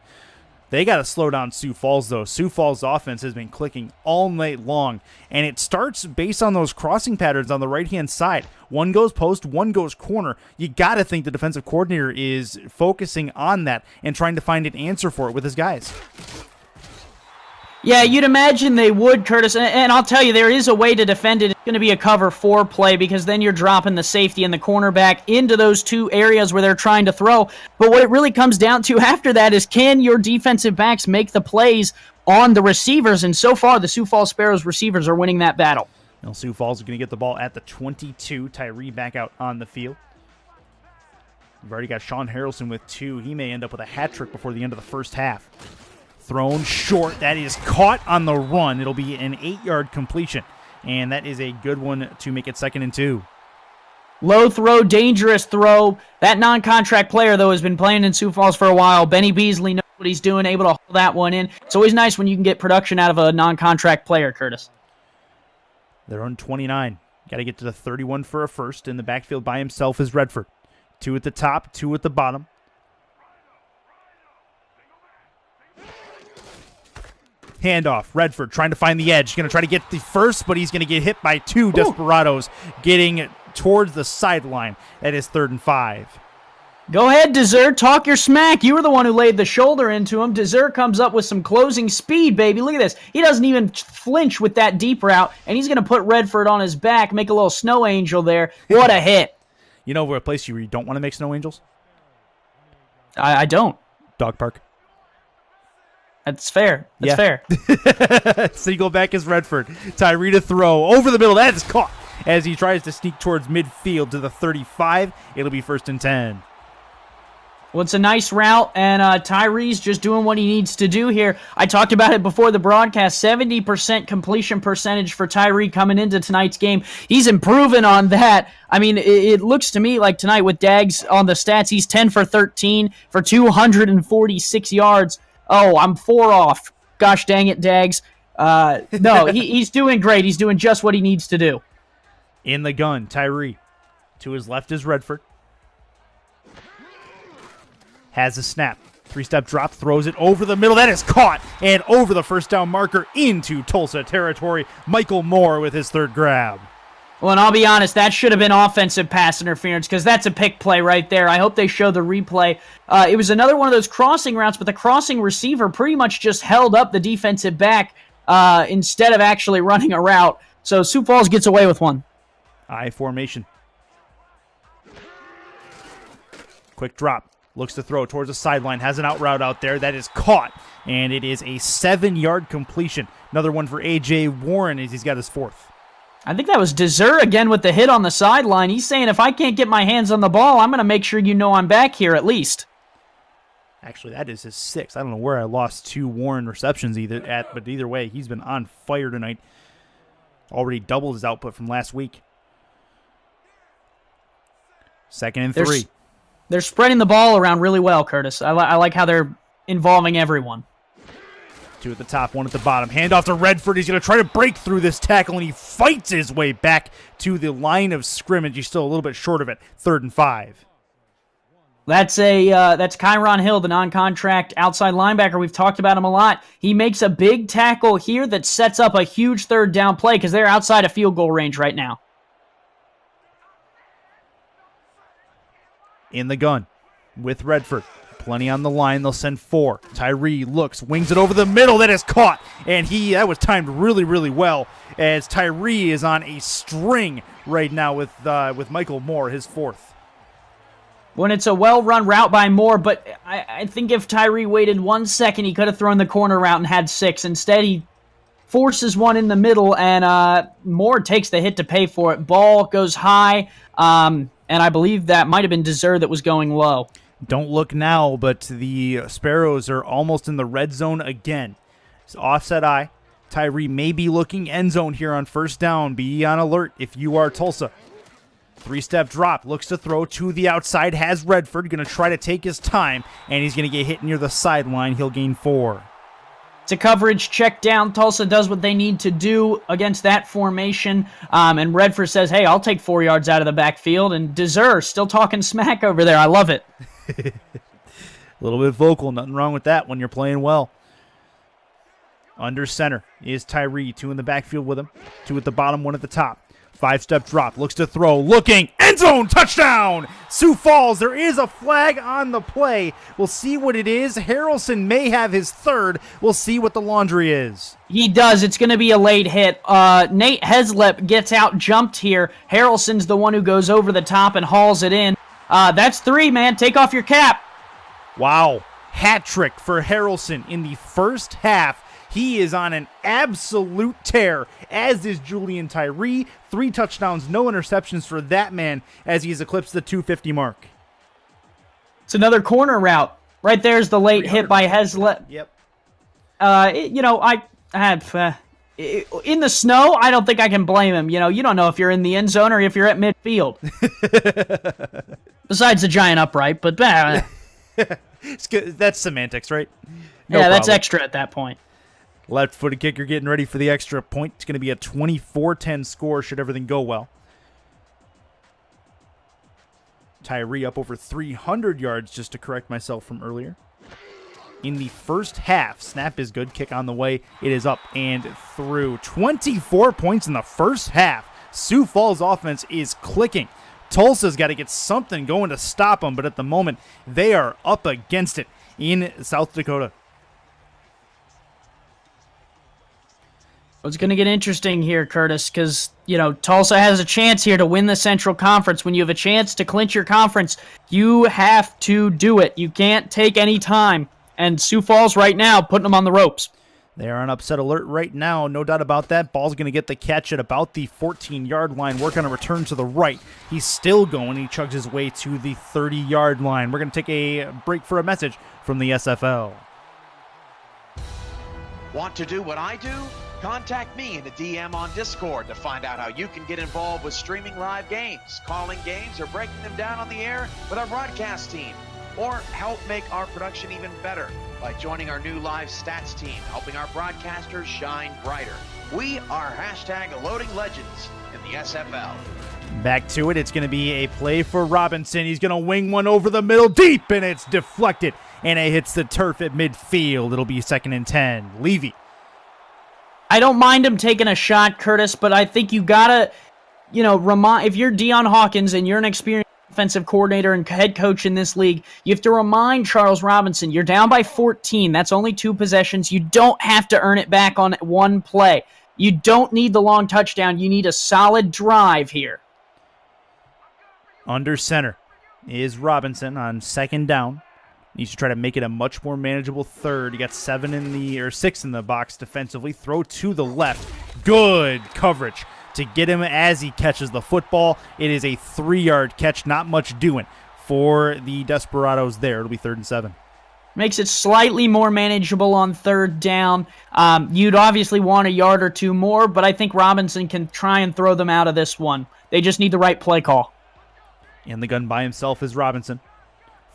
They got to slow down Sioux Falls, though. Sioux Falls' offense has been clicking all night long, and it starts based on those crossing patterns on the right-hand side. One goes post, one goes corner. You got to think the defensive coordinator is focusing on that and trying to find an answer for it with his guys. Yeah, you'd imagine they would, Curtis, and I'll tell you, there is a way to defend it. It's going to be a cover 4 play because then you're dropping the safety and the cornerback into those two areas where they're trying to throw. But what it really comes down to after that is, can your defensive backs make the plays on the receivers? And so far, the Sioux Falls Sparrows receivers are winning that battle. Now Sioux Falls is going to get the ball at the 22. Tyree back out on the field. We've already got Sean Harrelson with 2. He may end up with a hat trick before the end of the first half. Thrown short. That is caught on the run. It'll be an 8-yard completion. And that is a good one to make it 2nd and 2. Low throw, dangerous throw. That non-contract player, though, has been playing in Sioux Falls for a while. Benny Beasley knows what he's doing, able to hold that one in. It's always nice when you can get production out of a non-contract player, Curtis. They're on 29. Got to get to the 31 for a first. In the backfield by himself is Redford. 2 at the top, 2 at the bottom. Handoff. Redford trying to find the edge. He's going to try to get the first, but he's going to get hit by 2 Desperados getting towards the sideline. That is 3rd and 5. Go ahead, Dessert. Talk your smack. You were the one who laid the shoulder into him. Dessert comes up with some closing speed, baby. Look at this. He doesn't even flinch with that deep route, and he's going to put Redford on his back, make a little snow angel there. What a hit. You know where a place you don't want to make snow angels? I don't. Dog park. That's fair. That's fair. Single back is Redford. Tyree to throw. Over the middle. That is caught as he tries to sneak towards midfield to the 35. It'll be 1st and 10. Well, it's a nice route, and Tyree's just doing what he needs to do here. I talked about it before the broadcast, 70% completion percentage for Tyree coming into tonight's game. He's improving on that. I mean, it looks to me like tonight with Dags on the stats, he's 10 for 13 for 246 yards. Oh, I'm 4 off. Gosh dang it, Dags. No, he's doing great. He's doing just what he needs to do. In the gun, Tyree. To his left is Redford. Has a snap. 3-step drop, throws it over the middle. That is caught and over the first down marker into Tulsa territory. Michael Moore with his 3rd grab. Well, and I'll be honest, that should have been offensive pass interference because that's a pick play right there. I hope they show the replay. It was another one of those crossing routes, but the crossing receiver pretty much just held up the defensive back instead of actually running a route. So Sioux Falls gets away with one. I formation. Quick drop. Looks to throw towards the sideline. Has an out route out there. That is caught. And it is a 7-yard completion. Another one for A.J. Warren as he's got his 4th. I think that was Dessert again with the hit on the sideline. He's saying, if I can't get my hands on the ball, I'm going to make sure you know I'm back here at least. Actually, that is his 6th. I don't know where I lost 2 Warren receptions but either way, he's been on fire tonight. Already doubled his output from last week. 2nd and 3. They're spreading the ball around really well, Curtis. I like how they're involving everyone. 2 at the top, 1 at the bottom. Handoff to Redford. He's going to try to break through this tackle, and he fights his way back to the line of scrimmage. He's still a little bit short of it. 3rd and 5. That's Kyron Hill, the non-contract outside linebacker. We've talked about him a lot. He makes a big tackle here that sets up a huge 3rd down play because they're outside of field goal range right now. In the gun with Redford. Plenty on the line. They'll send 4. Tyree looks, wings it over the middle. That is caught. And that was timed really, really well as Tyree is on a string right now with Michael Moore, his 4th. When it's a well-run route by Moore, but I think if Tyree waited 1 second, he could have thrown the corner route and had 6. Instead, he forces one in the middle, and Moore takes the hit to pay for it. Ball goes high, and I believe that might have been Desert that was going low. Don't look now, but the Sparrows are almost in the red zone again. It's offset eye. Tyree may be looking end zone here on first down. Be on alert if you are Tulsa. 3-step drop, looks to throw to the outside, has Redford, going to try to take his time, and he's going to get hit near the sideline. He'll gain 4. It's a coverage check down. Tulsa does what they need to do against that formation, and Redford says, hey, I'll take 4 yards out of the backfield, and Desert still talking smack over there. I love it. A little bit vocal, nothing wrong with that when you're playing well. Under center is Tyree, 2 in the backfield with him, 2 at the bottom, 1 at the top. 5-step drop, looks to throw, looking, end zone, touchdown! Sioux Falls, there is a flag on the play. We'll see what it is. Harrelson may have his 3rd. We'll see what the laundry is. He does. It's going to be a late hit. Nate Heslip gets out jumped here. Harrelson's the one who goes over the top and hauls it in. That's 3, man. Take off your cap. Wow. Hat trick for Harrelson in the first half. He is on an absolute tear, as is Julian Tyree. 3 touchdowns, no interceptions for that man as he's eclipsed the 250 mark. It's another corner route. Right there's the late hit by Heslip. Yep. I have in the snow, I don't think I can blame him. You don't know if you're in the end zone or if you're at midfield. Besides the giant upright, but It's good. That's semantics, right? That's extra at that point. Left-footed kicker getting ready for the extra point. It's going to be a 24-10 score should everything go well. Tyree up over 300 yards, just to correct myself from earlier. In the first half, snap is good, kick on the way. It is up and through. 24 points in the first half. Sioux Falls offense is clicking. Tulsa's got to get something going to stop them, but at the moment, they are up against it in South Dakota. It's going to get interesting here, Curtis, because, Tulsa has a chance here to win the Central Conference. When you have a chance to clinch your conference, you have to do it. You can't take any time. And Sioux Falls right now putting them on the ropes. They are on upset alert right now, no doubt about that. Ball's going to get the catch at about the 14-yard line. Work on a return to the right. He's still going. He chugs his way to the 30-yard line. We're going to take a break for a message from the SFL. Want to do what I do? Contact me in the DM on Discord to find out how you can get involved with streaming live games, calling games, or breaking them down on the air with our broadcast team. Or help make our production even better by joining our new live stats team, helping our broadcasters shine brighter. We are #Loading Legends in the SFL. Back to it. It's going to be a play for Robinson. He's going to wing one over the middle deep, and it's deflected. And it hits the turf at midfield. It'll be 2nd and 10. Levy. I don't mind him taking a shot, Curtis, but I think you gotta, remind, if you're Deion Hawkins and you're an experienced offensive coordinator and head coach in this league, you have to remind Charles Robinson, you're down by 14. That's only 2 possessions. You don't have to earn it back on 1 play. You don't need the long touchdown. You need a solid drive here. Under center is Robinson on 2nd down. Needs to try to make it a much more manageable 3rd. You got 6 in the box defensively. Throw to the left. Good coverage to get him as he catches the football. It is a 3-yard catch. Not much doing for the Desperados there. It'll be 3rd and 7. Makes it slightly more manageable on 3rd down. You'd obviously want a yard or 2 more, but I think Robinson can try and throw them out of this one. They just need the right play call. In the gun by himself is Robinson.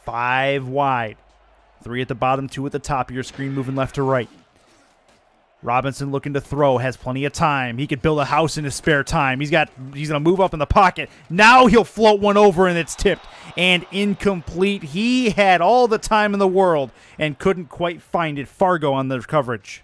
5 wide. 3 at the bottom, 2 at the top of your screen, moving left to right. Robinson looking to throw, has plenty of time. He could build a house in his spare time. He's going to move up in the pocket. Now he'll float one over and it's tipped and incomplete. He had all the time in the world and couldn't quite find it. Fargo on the coverage.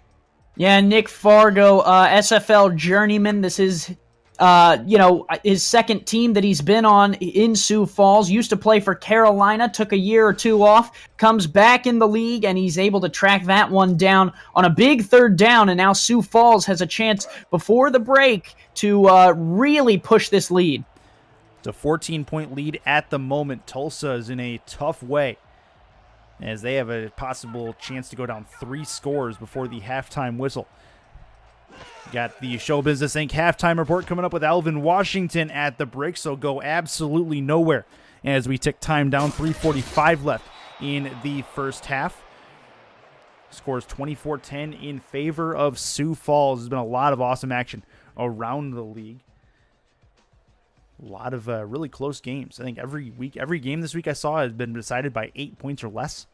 Yeah, Nick Fargo, SFL journeyman. This is his 2nd team that he's been on in Sioux Falls. Used to play for Carolina, took a year or 2 off, comes back in the league, and he's able to track that one down on a big 3rd down, and now Sioux Falls has a chance before the break to really push this lead. It's a 14-point lead at the moment. Tulsa is in a tough way as they have a possible chance to go down 3 scores before the halftime whistle. Got the Show Business Inc. halftime report coming up with Alvin Washington at the break, so go absolutely nowhere as we tick time down. 3:45 left in the first half. Scores 24-10 in favor of Sioux Falls. There's been a lot of awesome action around the league. A lot of really close games. I think every game this week I saw has been decided by 8 points or less.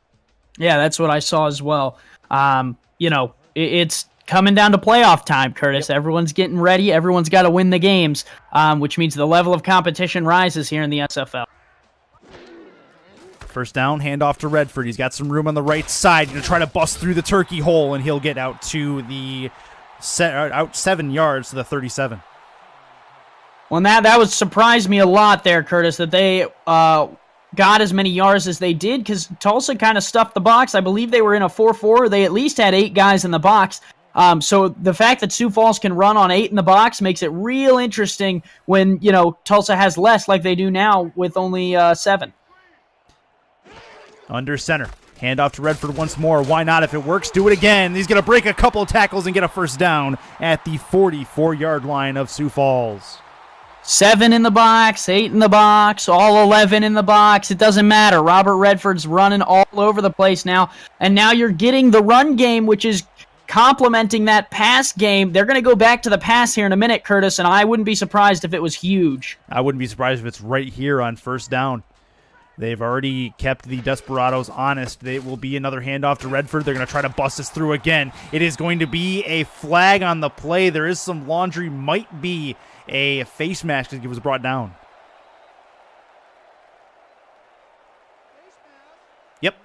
Yeah, that's what I saw as well. It's coming down to playoff time, Curtis. Yep. Everyone's getting ready. Everyone's got to win the games, which means the level of competition rises here in the SFL. First down, handoff to Redford. He's got some room on the right side. Going to try to bust through the turkey hole, and he'll get out to the out 7 yards to the 37. Well, that would surprise me a lot there, Curtis, that they got as many yards as they did, because Tulsa kind of stuffed the box. I believe they were in a 4-4. They at least had 8 guys in the box. So the fact that Sioux Falls can run on 8 in the box makes it real interesting when, Tulsa has less like they do now with only 7. Under center. Handoff to Redford once more. Why not? If it works, do it again. He's going to break a couple of tackles and get a first down at the 44-yard line of Sioux Falls. 7 in the box, 8 in the box, all 11 in the box. It doesn't matter. Robert Redford's running all over the place now. And now you're getting the run game, which is complementing that pass game. They're going to go back to the pass here in a minute, Curtis, and I wouldn't be surprised if it was huge. I wouldn't be surprised if it's right here on first down. They've already kept the Desperados honest. It will be another handoff to Redford. They're going to try to bust us through again. It is going to be a flag on the play. There is some laundry. Might be a face mask that was brought down. Yep.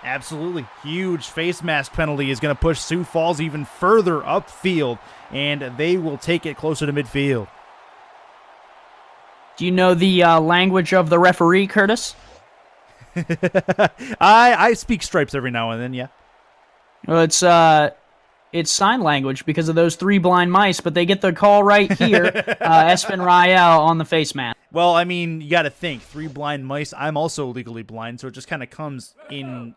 Absolutely. Huge face mask penalty is going to push Sioux Falls even further upfield, and they will take it closer to midfield. Do you know the language of the referee, Curtis? I speak stripes every now and then, yeah. Well, it's sign language because of those 3 blind mice, but they get the call right here. Espen Rael on the face mask. Well, I mean, you got to think 3 blind mice. I'm also legally blind, so it just kind of comes in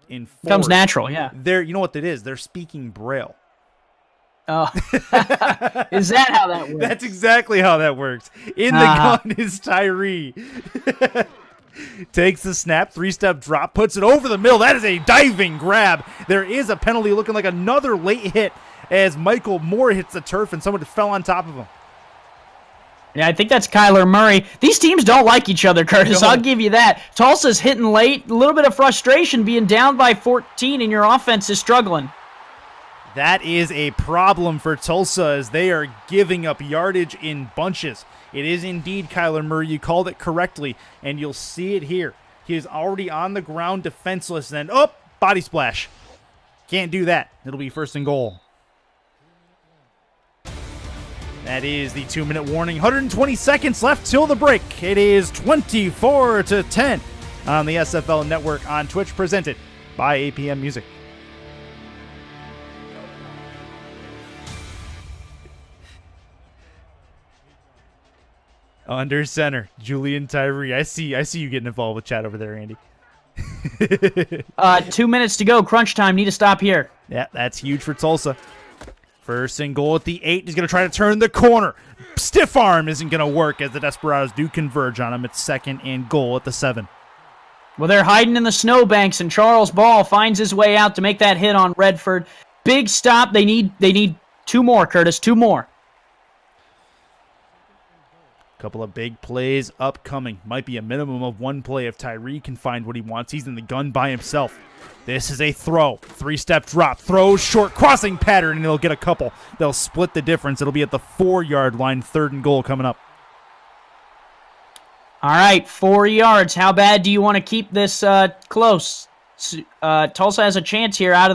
force. Comes natural, yeah. You know what it is? They're speaking Braille. Oh, is that how that works? That's exactly how that works. In the gun is Tyree. Takes the snap, 3-step drop, puts it over the middle. That is a diving grab. There is a penalty looking like another late hit as Michael Moore hits the turf and someone fell on top of him. Yeah, I think that's Kyler Murray. These teams don't like each other, Curtis. No. I'll give you that. Tulsa's hitting late. A little bit of frustration being down by 14 and your offense is struggling. That is a problem for Tulsa as they are giving up yardage in bunches. It is indeed Kyler Murray. You called it correctly, and you'll see it here. He is already on the ground defenseless, and body splash. Can't do that. It'll be first and goal. That is the 2-minute warning. 120 seconds left till the break. It is 24-10 on the SFL Network on Twitch, presented by APM Music. Under center, Julian Tyree. I see you getting involved with chat over there, Andy. 2 minutes to go. Crunch time. Need to stop here. Yeah, that's huge for Tulsa. First and goal at the 8. He's going to try to turn the corner. Stiff arm isn't going to work as the Desperados do converge on him. It's second and goal at the 7. Well, they're hiding in the snowbanks, and Charles Ball finds his way out to make that hit on Redford. Big stop. They need 2 more, Curtis. 2 more. Couple of big plays upcoming. Might be a minimum of 1 play if Tyree can find what he wants. He's in the gun by himself. This is a throw. 3-step drop. Throws short. Crossing pattern, and they'll get a couple. They'll split the difference. It'll be at the 4-yard line. 3rd and goal coming up. All right, 4 yards. How bad do you want to keep this close? Tulsa has a chance here out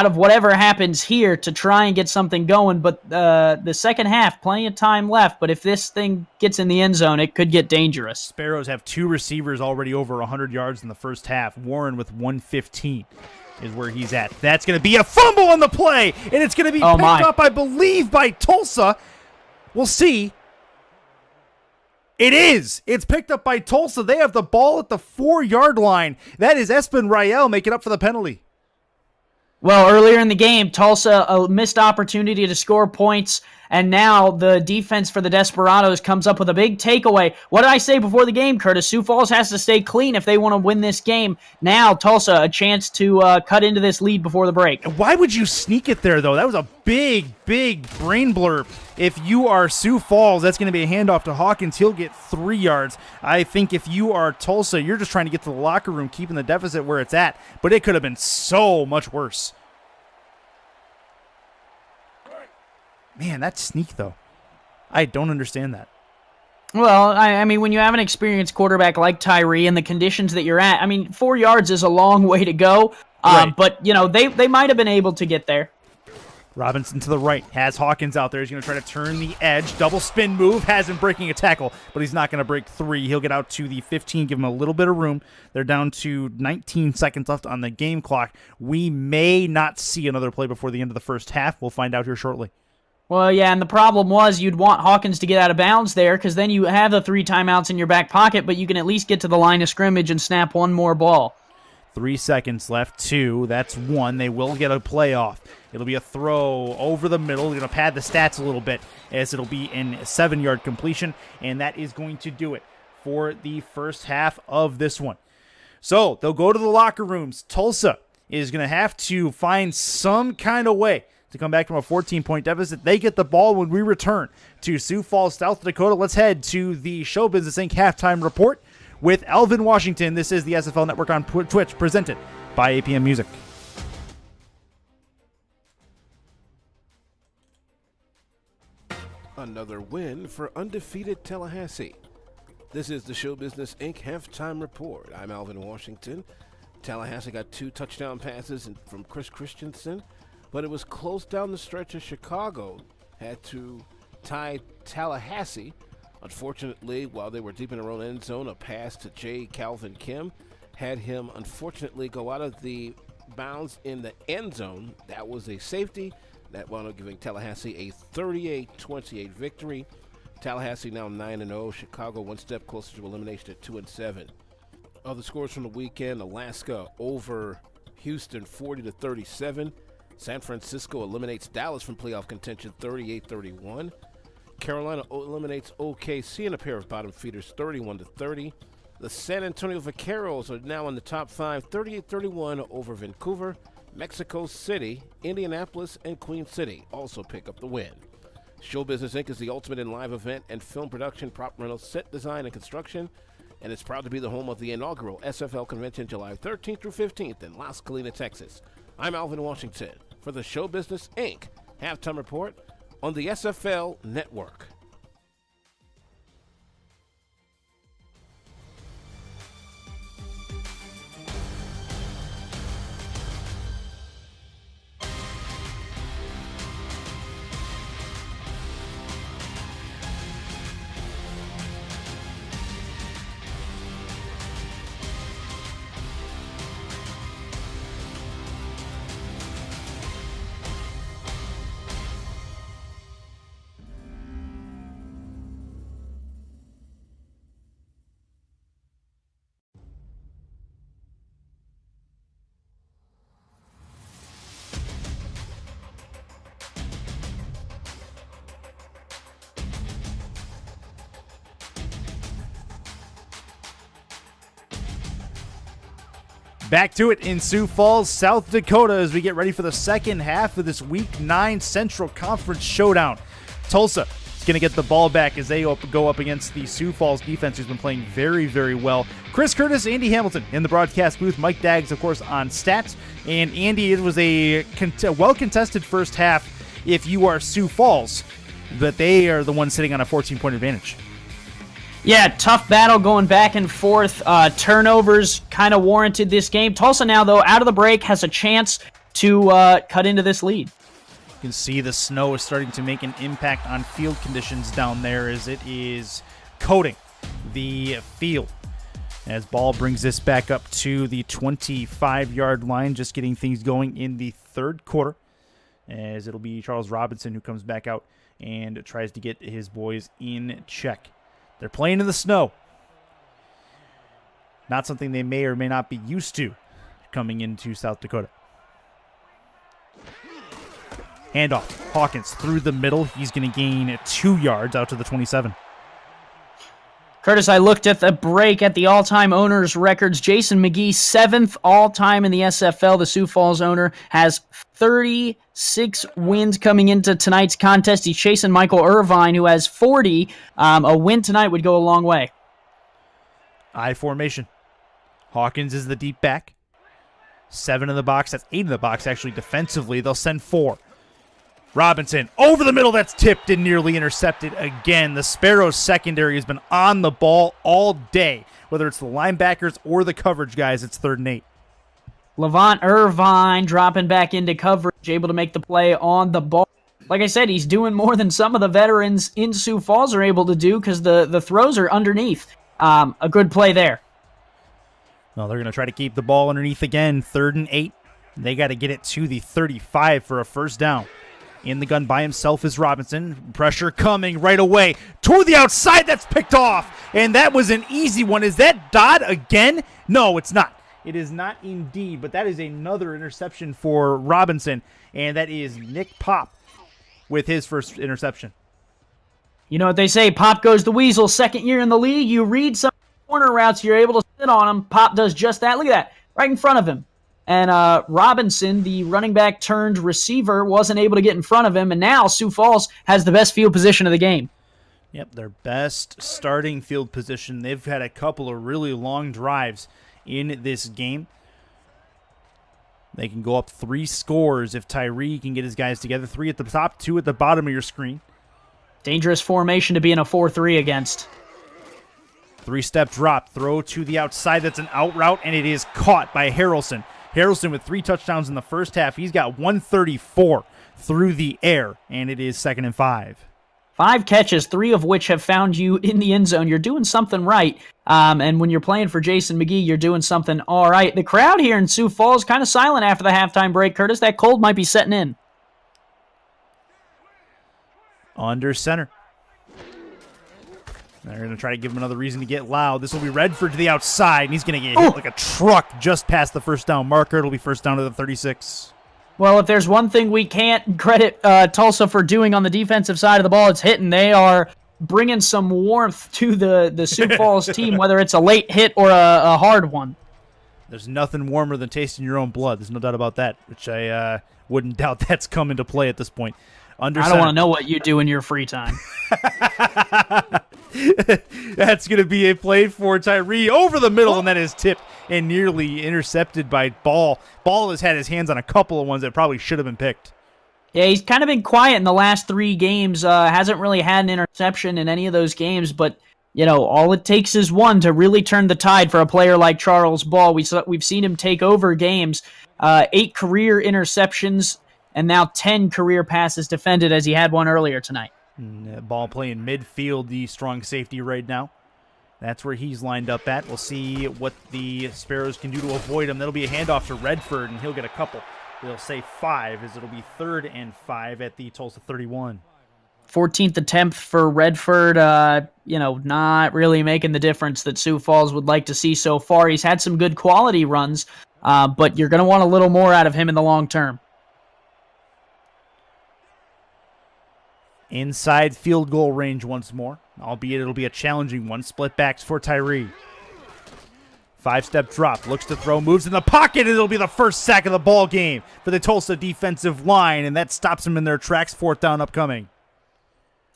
of whatever happens here to try and get something going. But the second half, plenty of time left. But if this thing gets in the end zone, it could get dangerous. Sparrows have 2 receivers already over 100 yards in the first half. Warren with 115 is where he's at. That's going to be a fumble on the play, and it's going to be picked up, I believe, by Tulsa. We'll see. It is. It's picked up by Tulsa. They have the ball at the 4-yard line. That is Espen Rael making up for the penalty. Well, earlier in the game, Tulsa a missed opportunity to score points, and now the defense for the Desperados comes up with a big takeaway. What did I say before the game, Curtis? Sioux Falls has to stay clean if they want to win this game. Now, Tulsa, a chance to cut into this lead before the break. Why would you sneak it there, though? That was a big brain blur. If you are Sioux Falls, that's going to be a handoff to Hawkins. He'll get 3 yards. I think if you are Tulsa, you're just trying to get to the locker room, keeping the deficit where it's at. But it could have been so much worse. Man, that sneak, though. I don't understand that. Well, I mean, when you have an experienced quarterback like Tyree and the conditions that you're at, I mean, 4 yards is a long way to go. Right. But, they might have been able to get there. Robinson to the right, has Hawkins out there. He's going to try to turn the edge. Double spin move, has him breaking a tackle, but he's not going to break 3. He'll get out to the 15, give him a little bit of room. They're down to 19 seconds left on the game clock. We may not see another play before the end of the first half. We'll find out here shortly. Well, yeah, and the problem was you'd want Hawkins to get out of bounds there because then you have the 3 timeouts in your back pocket, but you can at least get to the line of scrimmage and snap one more ball. 3 seconds left, 2. That's 1. They will get a play off. It'll be a throw over the middle. They're going to pad the stats a little bit as it'll be in 7-yard completion, and that is going to do it for the first half of this one. So they'll go to the locker rooms. Tulsa is going to have to find some kind of way to come back from a 14-point deficit. They get the ball when we return to Sioux Falls, South Dakota. Let's head to the Show Business Inc. halftime report with Alvin Washington. This is the SFL Network on Twitch, presented by APM Music. Another win for undefeated Tallahassee. This is the Show Business Inc. halftime report. I'm Alvin Washington. Tallahassee got 2 touchdown passes from Chris Christensen, but it was close down the stretch as Chicago had to tie Tallahassee. Unfortunately, while they were deep in their own end zone, a pass to J. Calvin Kim had him unfortunately go out of the bounds in the end zone. That was a safety. That wound up giving Tallahassee a 38-28 victory. Tallahassee now 9-0. Chicago one step closer to elimination at 2-7. Other scores from the weekend: Alaska over Houston 40-37. San Francisco eliminates Dallas from playoff contention 38-31. Carolina eliminates OKC in a pair of bottom feeders 31-30. The San Antonio Vaqueros are now in the top 5 38-31 over Vancouver. Mexico City, Indianapolis, and Queen City also pick up the win. Show Business Inc. is the ultimate in live event and film production, prop rental, set design, and construction, and it's proud to be the home of the inaugural SFL convention July 13th through 15th in Las Colinas, Texas. I'm Alvin Washington for the Show Business Inc. halftime report on the SFL Network. Back to it in Sioux Falls, South Dakota, as we get ready for the second half of this Week 9 Central Conference Showdown. Tulsa is going to get the ball back as they go up against the Sioux Falls defense, who's been playing very, very well. Chris Curtis, Andy Hamilton in the broadcast booth. Mike Daggs, of course, on stats. And Andy, it was a well-contested first half if you are Sioux Falls, but they are the ones sitting on a 14-point advantage. Yeah, tough battle going back and forth. Turnovers kind of warranted this game. Tulsa now, though, out of the break, has a chance to cut into this lead. You can see the snow is starting to make an impact on field conditions down there as it is coating the field. As ball brings this back up to the 25-yard line, just getting things going in the third quarter, as it'll be Charles Robinson who comes back out and tries to get his boys in check. They're playing in the snow. Not something they may or may not be used to coming into South Dakota. Handoff. Hawkins through the middle. He's going to gain 2 yards out to the 27. Curtis, I looked at the break at the all-time owners' records. Jason McGee, 7th all-time in the SFL. The Sioux Falls owner has 36 wins coming into tonight's contest. He's chasing Michael Irvine, who has 40. A win tonight would go a long way. I formation. Hawkins is the deep back. 7 in the box. That's 8 in the box, actually, defensively. They'll send 4. Robinson over the middle. That's tipped and nearly intercepted again. The Sparrows secondary has been on the ball all day. Whether it's the linebackers or the coverage guys, it's 3rd and 8. Levant Irvine dropping back into coverage, able to make the play on the ball. Like I said, he's doing more than some of the veterans in Sioux Falls are able to do because the throws are underneath. A good play there. Well, they're going to try to keep the ball underneath again. 3rd and 8. They got to get it to the 35 for a first down. In the gun by himself is Robinson. Pressure coming right away. To the outside, that's picked off. And that was an easy one. Is that Dodd again? No, it's not. It is not indeed, but that is another interception for Robinson. And that is Nick Pop with his first interception. You know what they say, Pop goes the weasel. 2nd year in the league, you read some corner routes, you're able to sit on them. Pop does just that. Look at that, right in front of him. And Robinson, the running back turned receiver, wasn't able to get in front of him. And now Sioux Falls has the best field position of the game. Yep, their best starting field position. They've had a couple of really long drives in this game. They can go up 3 scores if Tyree can get his guys together. 3 at the top, 2 at the bottom of your screen. Dangerous formation to be in a 4-3 against. 3-step drop, throw to the outside. That's an out route, and it is caught by Harrelson. Harrelson with 3 touchdowns in the first half. He's got 134 through the air, and it is 2nd and 5. 5 catches, 3 of which have found you in the end zone. You're doing something right. And when you're playing for Jason McGee, you're doing something all right. The crowd here in Sioux Falls kind of silent after the halftime break, Curtis. That cold might be setting in. Under center. They're going to try to give him another reason to get loud. This will be Redford to the outside, and he's going to get hit like a truck just past the first down marker. It'll be first down to the 36. Well, if there's one thing we can't credit Tulsa for doing on the defensive side of the ball, it's hitting. They are bringing some warmth to the Sioux Falls team, whether it's a late hit or a hard one. There's nothing warmer than tasting your own blood. There's no doubt about that, which I wouldn't doubt that's come into play at this point. Under I don't want to know what you do in your free time. That's going to be a play for Tyree over the middle, and that is tipped and nearly intercepted by Ball. Ball has had his hands on a couple of ones that probably should have been picked. Yeah, he's kind of been quiet in the last 3 games. Hasn't really had an interception in any of those games, but you know, all it takes is one to really turn the tide for a player like Charles Ball. We've seen him take over games. 8 career interceptions, and now 10 career passes defended, as he had one earlier tonight. Ball playing midfield, the strong safety right now. That's where he's lined up at. We'll see what the Sparrows can do to avoid him. That'll be a handoff to Redford, and he'll get a couple. They'll say 5, as it'll be 3rd and 5 at the Tulsa 31. 14th attempt for Redford, not really making the difference that Sioux Falls would like to see so far. He's had some good quality runs, but you're going to want a little more out of him in the long term. Inside field goal range once more, albeit it'll be a challenging one. Split backs for Tyree. 5-step drop, looks to throw, moves in the pocket, and it'll be the first sack of the ball game for the Tulsa defensive line, and that stops them in their tracks. 4th down upcoming.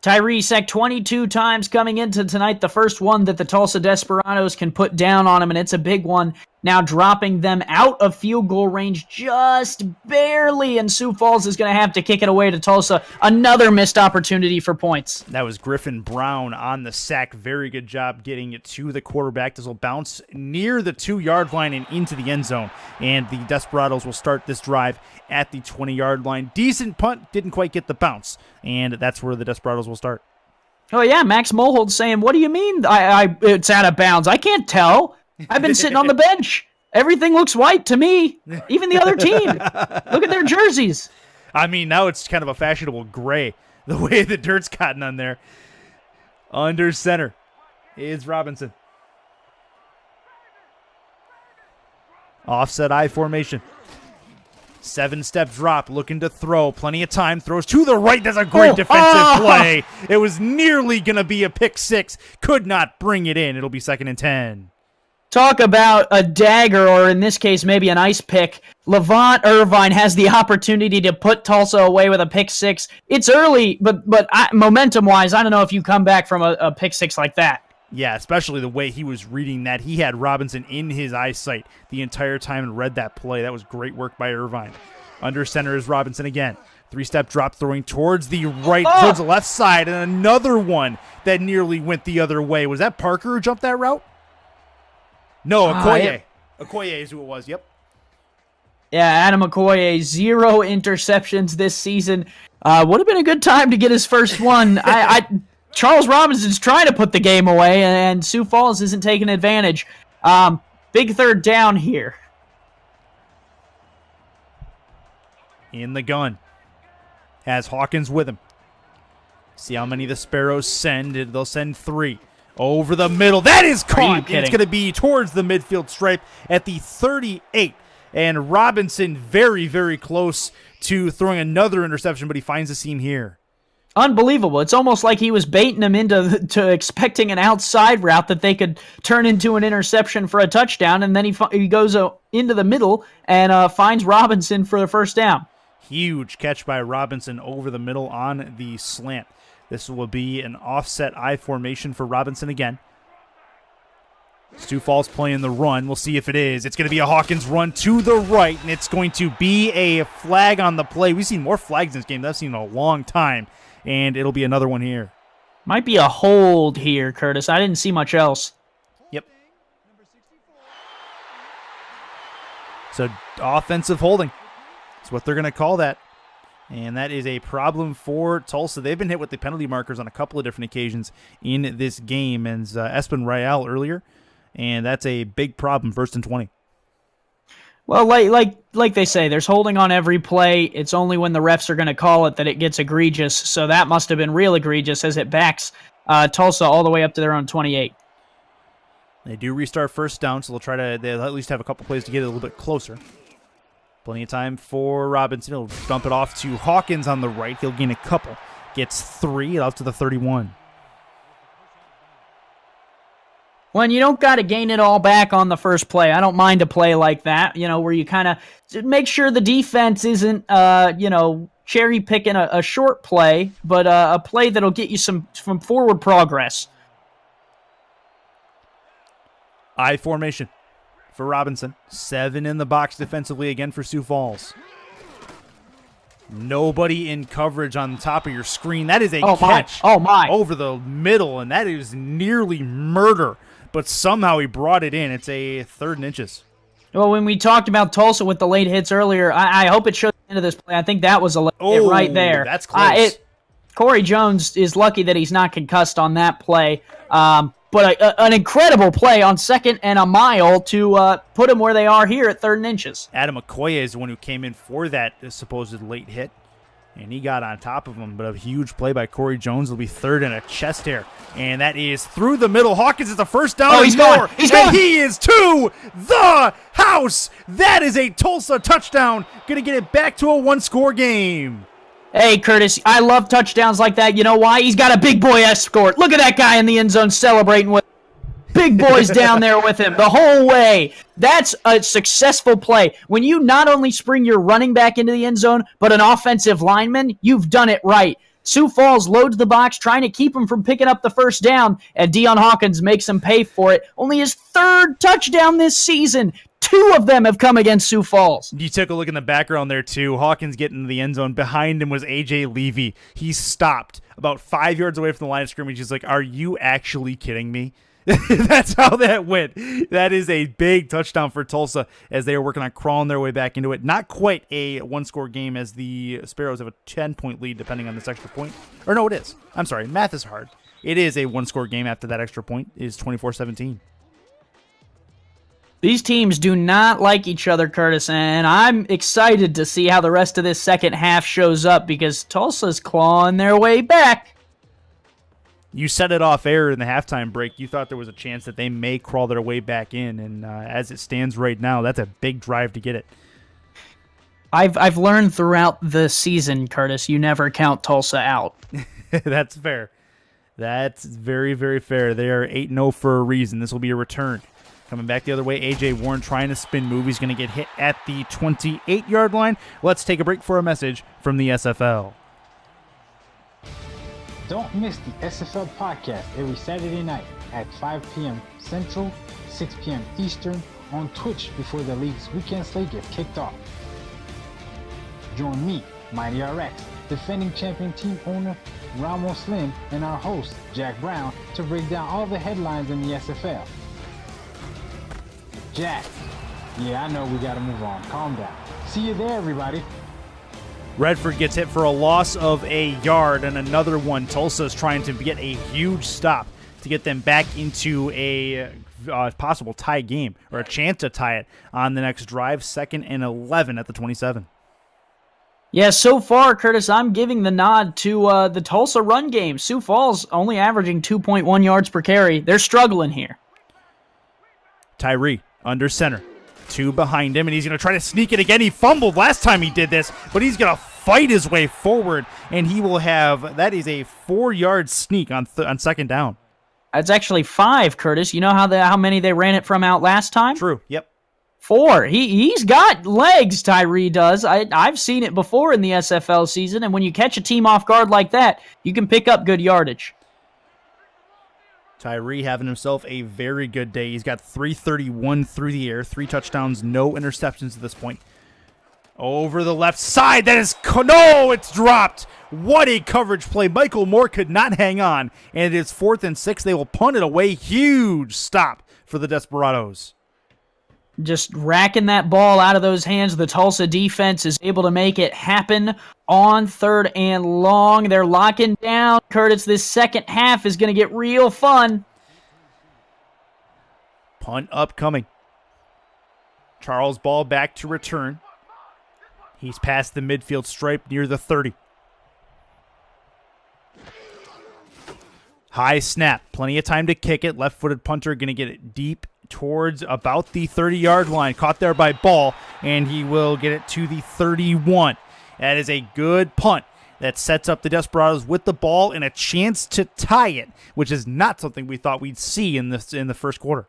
Tyree sacked 22 times coming into tonight, the first one that the Tulsa Desperados can put down on him, and it's a big one. Now dropping them out of field goal range just barely, and Sioux Falls is going to have to kick it away to Tulsa. Another missed opportunity for points. That was Griffin Brown on the sack. Very good job getting it to the quarterback. This will bounce near the 2-yard line and into the end zone, and the Desperados will start this drive at the 20-yard line. Decent punt, didn't quite get the bounce, and that's where the Desperados will start. Oh yeah, Max Mohold's saying, what do you mean it's out of bounds? I can't tell. I've been sitting on the bench. Everything looks white to me. Even the other team. Look at their jerseys. I mean, now it's kind of a fashionable gray, the way the dirt's gotten on there. Under center is Robinson. Offset I formation. 7-step drop, looking to throw. Plenty of time. Throws to the right. That's a great defensive play. It was nearly going to be a pick six. Could not bring it in. It'll be 2nd and 10. Talk about a dagger, or in this case, maybe an ice pick. Levant Irvine has the opportunity to put Tulsa away with a pick six. It's early, but momentum-wise, I don't know if you come back from a pick six like that. Yeah, especially the way he was reading that. He had Robinson in his eyesight the entire time and read that play. That was great work by Irvine. Under center is Robinson again. 3-step drop throwing towards the right, towards the left side, and another one that nearly went the other way. Was that Parker who jumped that route? No, Okoye. Okoye is who it was, yep. Yeah, Adam Okoye, 0 interceptions this season. Would have been a good time to get his first one. Charles Robinson's trying to put the game away, and Sioux Falls isn't taking advantage. Big 3rd down here. In the gun. Has Hawkins with him. See how many the Sparrows send. They'll send 3. Over the middle. That is caught. It's going to be towards the midfield stripe at the 38. And Robinson very, very close to throwing another interception, but he finds the seam here. Unbelievable. It's almost like he was baiting him into expecting an outside route that they could turn into an interception for a touchdown, and then he goes into the middle and finds Robinson for the first down. Huge catch by Robinson over the middle on the slant. This will be an offset I formation for Robinson again. Sioux Falls playing the run. We'll see if it is. It's going to be a Hawkins run to the right, and it's going to be a flag on the play. We've seen more flags in this game than I've seen in a long time. And it'll be another one here. Might be a hold here, Curtis. I didn't see much else. Yep. So offensive holding. That's what they're going to call that. And that is a problem for Tulsa. They've been hit with the penalty markers on a couple of different occasions in this game. And Espen Royale earlier. And that's a big problem, 1st and 20. Well, like they say, there's holding on every play. It's only when the refs are going to call it that it gets egregious. So that must have been real egregious as it backs Tulsa all the way up to their own 28. They do restart 1st down, so they'll at least have a couple plays to get it a little bit closer. Plenty of time for Robinson. He'll dump it off to Hawkins on the right. He'll gain a couple. Gets 3 out to the 31. When you don't got to gain it all back on the first play. I don't mind a play like that, where you kind of make sure the defense isn't, cherry picking a short play, but a play that'll get you some forward progress. I formation for Robinson. 7 in the box defensively again for Sioux Falls. Nobody in coverage on the top of your screen. That is a catch over the middle, and that is nearly murder. But somehow he brought it in. It's a 3rd and inches. Well, when we talked about Tulsa with the late hits earlier, I hope it shows the end of this play. I think that was a hit right there. That's close. Corey Jones is lucky that he's not concussed on that play. But an incredible play on 2nd and a mile to put them where they are here at 3rd and inches. Adam Okoye is the one who came in for that supposed late hit. And he got on top of him, but a huge play by Corey Jones will be 3rd and a chest hair. And that is through the middle. Hawkins is the 1st down. He's gone. He's gone. He is to the house. That is a Tulsa touchdown. Going to get it back to a 1-score game. Hey, Curtis, I love touchdowns like that. You know why? He's got a big boy escort. Look at that guy in the end zone celebrating with big boys down there with him the whole way. That's a successful play. When you not only spring your running back into the end zone, but an offensive lineman, you've done it right. Sioux Falls loads the box, trying to keep him from picking up the 1st down, and Deion Hawkins makes him pay for it. Only his 3rd touchdown this season. 2 of them have come against Sioux Falls. You took a look in the background there, too. Hawkins getting in the end zone. Behind him was A.J. Levy. He stopped about 5 yards away from the line of scrimmage. He's like, are you actually kidding me? That's how that went. That is a big touchdown for Tulsa as they are working on crawling their way back into it. Not quite a 1-score game as the Sparrows have a 10-point lead depending on this extra point. Or no, it is. I'm sorry. Math is hard. It is a 1-score game after that extra point. It is 24-17. These teams do not like each other, Curtis, and I'm excited to see how the rest of this second half shows up because Tulsa's clawing their way back. You set it off air in the halftime break. You thought there was a chance that they may crawl their way back in, and as it stands right now, that's a big drive to get it. I've learned throughout the season, Curtis, you never count Tulsa out. That's fair. That's very, very fair. They are 8-0 for a reason. This will be a return. Coming back the other way, A.J. Warren trying to spin move. He's going to get hit at the 28-yard line. Let's take a break for a message from the SFL. Don't miss the SFL podcast every Saturday night at 5 p.m. Central, 6 p.m. Eastern on Twitch before the league's weekend slate gets kicked off. Join me, Mighty RX, defending champion team owner Ramos Lynn, and our host, Jack Brown, to break down all the headlines in the SFL. Jack, yeah, I know we gotta move on. Calm down. See you there, everybody. Redford gets hit for a loss of a yard, and another one. Tulsa is trying to get a huge stop to get them back into a possible tie game, or a chance to tie it on the next drive. 2nd and 11 at the 27. Yeah, so far, Curtis, I'm giving the nod to the Tulsa run game. Sioux Falls only averaging 2.1 yards per carry. They're struggling here. Tyree under center. 2 behind him, and he's going to try to sneak it again. He fumbled last time he did this, but he's going to fight his way forward, and he will have, that is a 4-yard sneak on 2nd down. That's actually 5, Curtis. You know how many they ran it from out last time? True, yep. 4. He's got legs, Tyree does. I've seen it before in the SFL season, and when you catch a team off guard like that, you can pick up good yardage. Tyree having himself a very good day. He's got 331 through the air, 3 touchdowns, no interceptions at this point. Over the left side, that is, no, it's dropped. What a coverage play. Michael Moore could not hang on, and it is 4th and 6. They will punt it away. Huge stop for the Desperados. Just racking that ball out of those hands. The Tulsa defense is able to make it happen on 3rd and long. They're locking down. Curtis, this second half is going to get real fun. Punt upcoming. Charles Ball back to return. He's past the midfield stripe near the 30. High snap. Plenty of time to kick it. Left-footed punter going to get it deep towards about the 30-yard line. Caught there by Ball, and he will get it to the 31. That is a good punt that sets up the Desperados with the ball and a chance to tie it, which is not something we thought we'd see in the first quarter.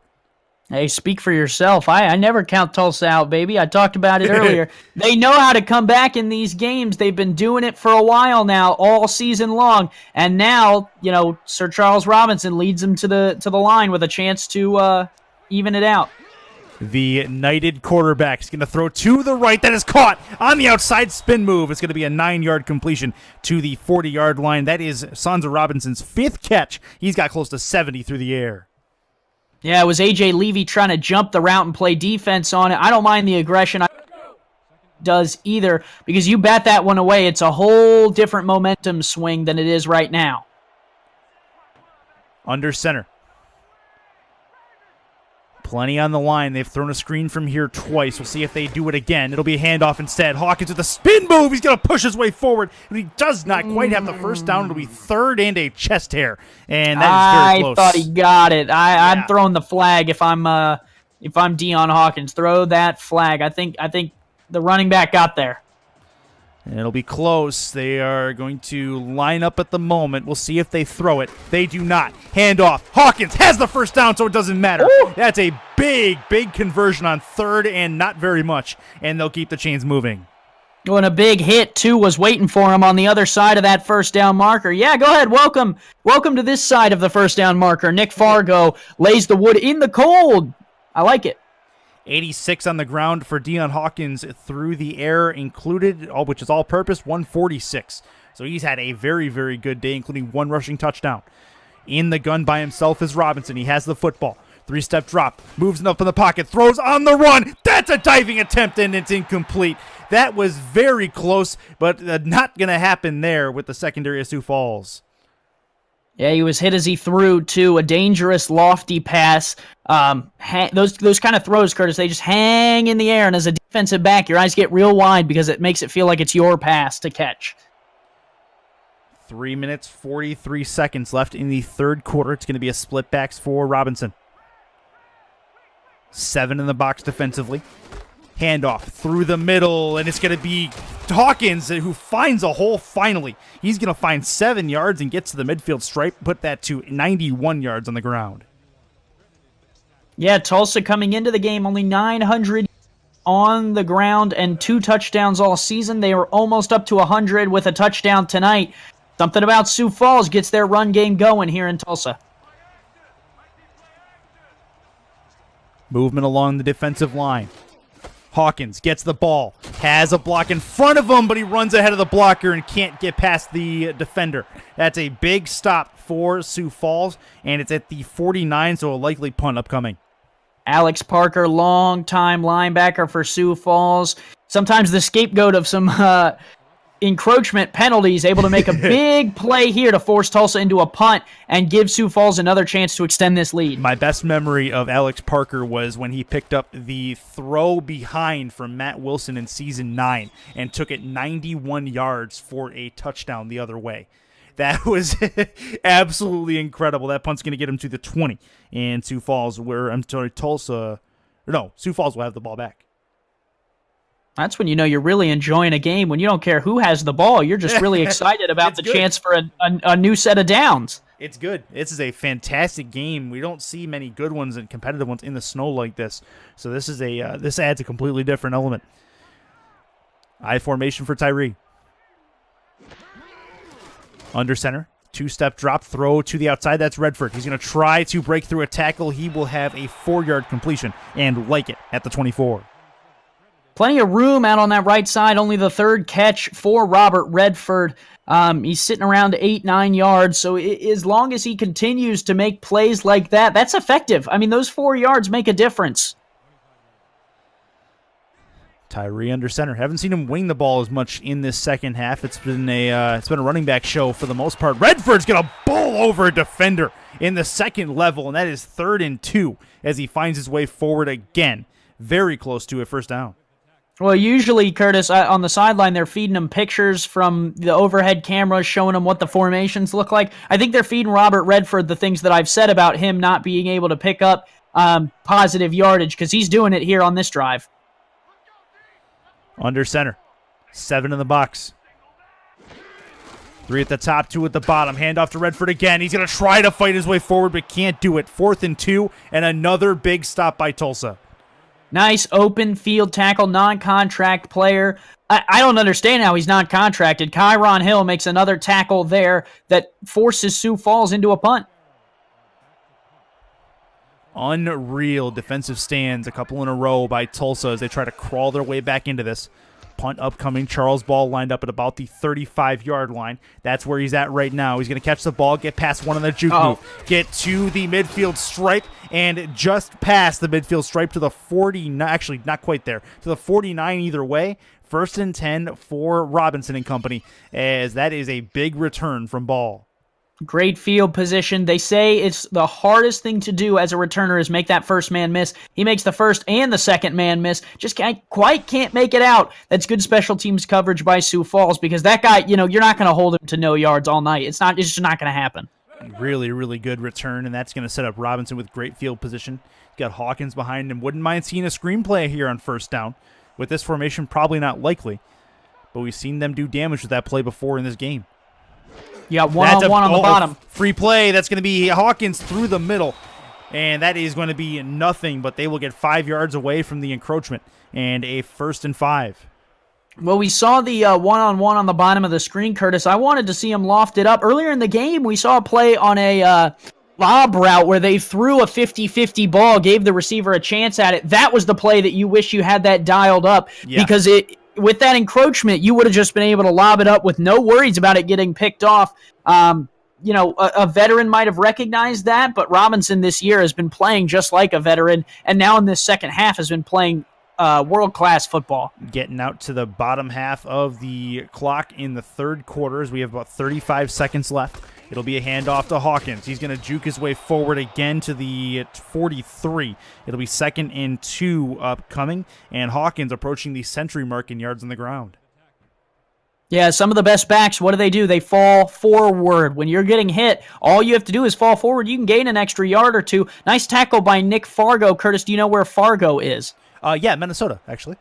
Hey, speak for yourself. I never count Tulsa out, baby. I talked about it earlier. They know how to come back in these games. They've been doing it for a while now, all season long. And now, Sir Charles Robinson leads them to the line with a chance to even it out. The knighted quarterback is going to throw to the right. That is caught on the outside spin move. It's going to be a 9-yard completion to the 40-yard line. That is Sansa Robinson's 5th catch. He's got close to 70 through the air. Yeah, it was A.J. Levy trying to jump the route and play defense on it. I don't mind the aggression does either, because you bat that one away, it's a whole different momentum swing than it is right now. Under center. Plenty on the line. They've thrown a screen from here twice. We'll see if they do it again. It'll be a handoff instead. Hawkins with a spin move. He's going to push his way forward, and he does not quite have the first down. It'll be 3rd and a chest hair, and that is very close. I thought he got it. I'm throwing the flag if I'm Deion Hawkins. Throw that flag. I think the running back got there. And it'll be close. They are going to line up at the moment. We'll see if they throw it. They do not. Handoff. Hawkins has the first down, so it doesn't matter. Ooh. That's a big conversion on 3rd and not very much. And they'll keep the chains moving. Oh, and a big hit, too, was waiting for him on the other side of that first down marker. Yeah, go ahead. Welcome to this side of the first down marker. Nick Fargo lays the wood in the cold. I like it. 86 on the ground for Deion Hawkins through the air included, which is all-purpose, 146. So he's had a very, very good day, including 1 rushing touchdown. In the gun by himself is Robinson. He has the football. 3-step drop. Moves up in the pocket. Throws on the run. That's a diving attempt, and it's incomplete. That was very close, but not going to happen there with the secondary of Sioux Falls. Yeah, he was hit as he threw, too. A dangerous, lofty pass. Those kind of throws, Curtis, they just hang in the air, and as a defensive back, your eyes get real wide because it makes it feel like it's your pass to catch. 3 minutes, 43 seconds left in the third quarter. It's going to be a split backs for Robinson. 7 in the box defensively. Handoff through the middle, and it's going to be Hawkins who finds a hole finally. He's going to find 7 yards and gets to the midfield stripe, put that to 91 yards on the ground. Yeah, Tulsa coming into the game only 900 on the ground and 2 touchdowns all season. They were almost up to 100 with a touchdown tonight. Something about Sioux Falls gets their run game going here in Tulsa. Movement along the defensive line. Hawkins gets the ball, has a block in front of him, but he runs ahead of the blocker and can't get past the defender. That's a big stop for Sioux Falls, and it's at the 49, so a likely punt upcoming. Alex Parker, long-time linebacker for Sioux Falls. Sometimes the scapegoat of some encroachment penalties, able to make a big play here to force Tulsa into a punt and give Sioux Falls another chance to extend this lead. My best memory of Alex Parker was when he picked up the throw behind from Matt Wilson in Season 9 and took it 91 yards for a touchdown the other way. That was absolutely incredible. That punt's going to get him to the 20. And Sioux Falls, Sioux Falls will have the ball back. That's when you know you're really enjoying a game, when you don't care who has the ball. You're just really excited about the chance for a new set of downs. It's good. This is a fantastic game. We don't see many good ones and competitive ones in the snow like this. So this is this adds a completely different element. I formation for Tyree. Under center. 2-step drop throw to the outside. That's Redford. He's going to try to break through a tackle. He will have a 4-yard completion and like it at the 24. Plenty of room out on that right side. Only the 3rd catch for Robert Redford. He's sitting around 8-9 yards. So as long as he continues to make plays like that, that's effective. I mean, those 4 yards make a difference. Tyree under center. Haven't seen him wing the ball as much in this second half. It's been a running back show for the most part. Redford's gonna bowl over a defender in the second level, and that is 3rd and 2 as he finds his way forward again. Very close to a first down. Well, usually, Curtis, on the sideline, they're feeding him pictures from the overhead cameras showing him what the formations look like. I think they're feeding Robert Redford the things that I've said about him not being able to pick up positive yardage, because he's doing it here on this drive. Under center. 7 in the box. 3 at the top, 2 at the bottom. Handoff to Redford again. He's going to try to fight his way forward, but can't do it. 4th and 2, and another big stop by Tulsa. Nice open field tackle, non-contract player. I don't understand how he's not contracted. Kyron Hill makes another tackle there that forces Sioux Falls into a punt. Unreal defensive stands, a couple in a row by Tulsa as they try to crawl their way back into this. Punt upcoming. Charles Ball lined up at about the 35-yard line. That's where he's at right now. He's going to catch the ball, get past one on the juke move, get to the midfield stripe, and just past the midfield stripe to the 49. Actually, not quite there. To the 49 either way. 1st and 10 for Robinson and company, as that is a big return from Ball. Great field position. They say it's the hardest thing to do as a returner is make that first man miss. He makes the first and the second man miss. Just can't make it out. That's good special teams coverage by Sioux Falls, because that guy, you're not going to hold him to no yards all night. It's just not going to happen. Really, really good return, and that's going to set up Robinson with great field position. Got Hawkins behind him. Wouldn't mind seeing a screenplay here on first down. With this formation, probably not likely, but we've seen them do damage with that play before in this game. You got one-on-one on the bottom. Free play. That's going to be Hawkins through the middle. And that is going to be nothing, but they will get 5 yards away from the encroachment. And a 1st and 5. Well, we saw the one-on-one on the bottom of the screen, Curtis. I wanted to see him loft it up. Earlier in the game, we saw a play on a lob route where they threw a 50-50 ball, gave the receiver a chance at it. That was the play that you wish you had that dialed up, because with that encroachment, you would have just been able to lob it up with no worries about it getting picked off. A veteran might have recognized that, but Robinson this year has been playing just like a veteran, and now in this second half has been playing world-class football. Getting out to the bottom half of the clock in the third quarter as we have about 35 seconds left. It'll be a handoff to Hawkins. He's going to juke his way forward again to the 43. It'll be 2nd and 2 upcoming, and Hawkins approaching the century mark in yards on the ground. Yeah, some of the best backs, what do? They fall forward. When you're getting hit, all you have to do is fall forward. You can gain an extra yard or two. Nice tackle by Nick Fargo. Curtis, do you know where Fargo is? Yeah, Minnesota, actually.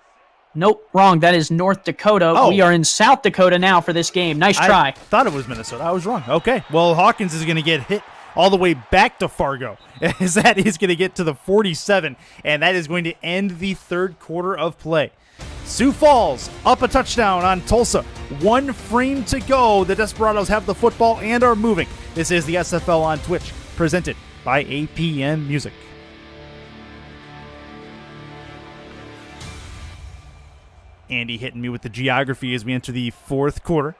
Nope, wrong. That is North Dakota. Oh. We are in South Dakota now for this game. Nice try. I thought it was Minnesota. I was wrong. Okay. Well, Hawkins is going to get hit all the way back to Fargo, as that is going to get to the 47, and that is going to end the third quarter of play. Sioux Falls up a touchdown on Tulsa. 1 frame to go. The Desperados have the football and are moving. This is the SFL on Twitch, presented by APM Music. Andy hitting me with the geography as we enter the fourth quarter.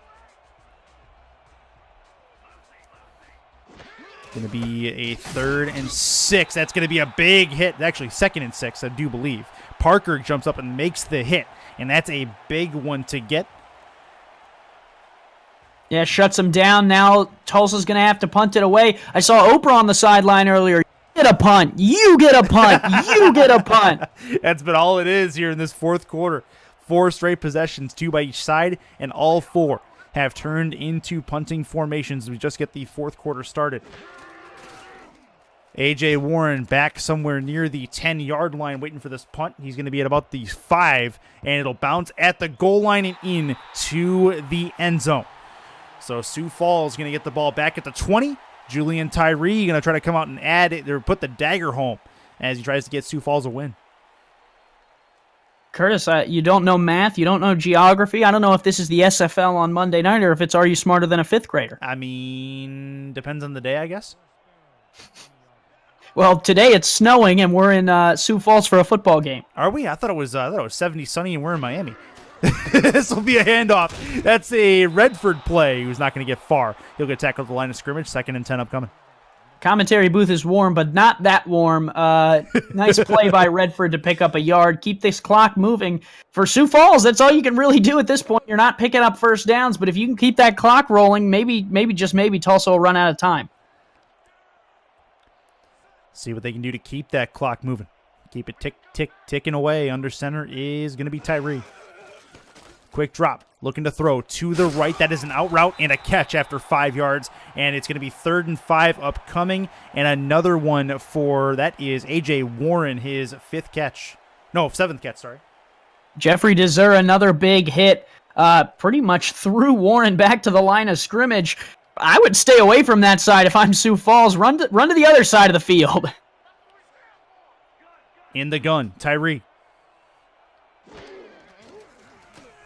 Going to be a 3rd and 6. That's going to be a big hit. Actually, 2nd and 6, I do believe. Parker jumps up and makes the hit, and that's a big one to get. Yeah, shuts him down. Now Tulsa's going to have to punt it away. I saw Oprah on the sideline earlier. Get a punt. You get a punt. You get a punt. That's been all it is here in this fourth quarter. 4 straight possessions, 2 by each side, and all 4 have turned into punting formations. We just get the fourth quarter started. A.J. Warren back somewhere near the 10-yard line waiting for this punt. He's going to be at about the 5, and it'll bounce at the goal line and in to the end zone. So Sioux Falls going to get the ball back at the 20. Julian Tyree going to try to come out and add it, or put the dagger home as he tries to get Sioux Falls a win. Curtis, you don't know math, you don't know geography. I don't know if this is the SFL on Monday night or if it's Are You Smarter Than a Fifth Grader? I mean, depends on the day, I guess. Well, today it's snowing and we're in Sioux Falls for a football game. Are we? I thought it was 70 sunny and we're in Miami. This will be a handoff. That's a Redford play who's not going to get far. He'll get tackled at the line of scrimmage. 2nd and 10 upcoming. Commentary booth is warm, but not that warm. Nice play by Redford to pick up a yard. Keep this clock moving. For Sioux Falls, that's all you can really do at this point. You're not picking up first downs, but if you can keep that clock rolling, maybe just maybe Tulsa will run out of time. See what they can do to keep that clock moving. Keep it ticking away. Under center is going to be Tyree. Quick drop. Looking to throw to the right. That is an out route and a catch after 5 yards. And it's going to be 3rd and 5 upcoming. And another one for, that is A.J. Warren, his 5th catch. No, 7th catch, sorry. Jeffrey Desir, another big hit. Pretty much threw Warren back to the line of scrimmage. I would stay away from that side if I'm Sioux Falls. Run to the other side of the field. In the gun, Tyree.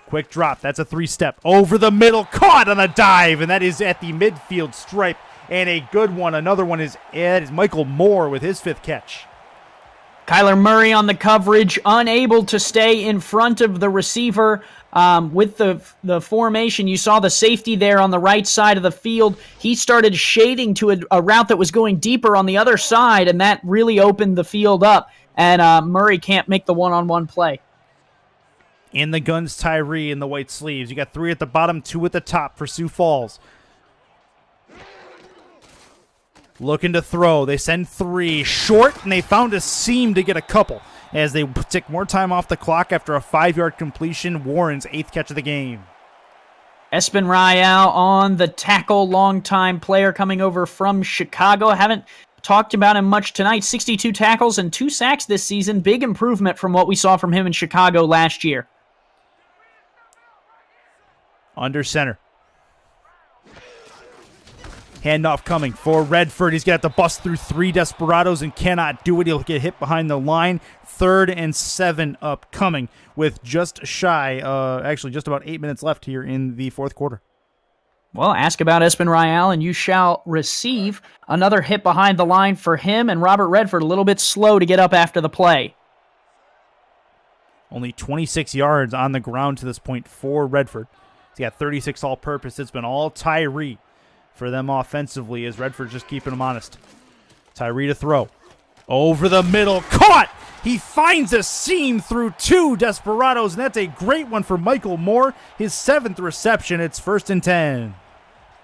Quick drop. That's a 3-step. Over the middle. Caught on a dive. And that is at the midfield stripe. And a good one. Another one is Michael Moore with his 5th catch. Kyler Murray on the coverage. Unable to stay in front of the receiver. With the formation, you saw the safety there on the right side of the field. He started shading to a route that was going deeper on the other side. And that really opened the field up. And Murray can't make the one-on-one play. In the guns, Tyree in the white sleeves. You got 3 at the bottom, 2 at the top for Sioux Falls. Looking to throw. They send 3 short, and they found a seam to get a couple as they take more time off the clock after a 5-yard completion. Warren's 8th catch of the game. Espen Rayal on the tackle, longtime player coming over from Chicago. Haven't talked about him much tonight. 62 tackles and 2 sacks this season. Big improvement from what we saw from him in Chicago last year. Under center. Handoff coming for Redford. He's going to have to bust through 3 Desperados and cannot do it. He'll get hit behind the line. 3rd and 7 upcoming with just about 8 minutes left here in the fourth quarter. Well, ask about Espen Rayal, and you shall receive another hit behind the line for him, and Robert Redford a little bit slow to get up after the play. Only 26 yards on the ground to this point for Redford. He's got 36 all-purpose. It's been all Tyree for them offensively as Redford's just keeping them honest. Tyree to throw. Over the middle. Caught! He finds a seam through 2 Desperados, and that's a great one for Michael Moore. His 7th reception. It's 1st and 10.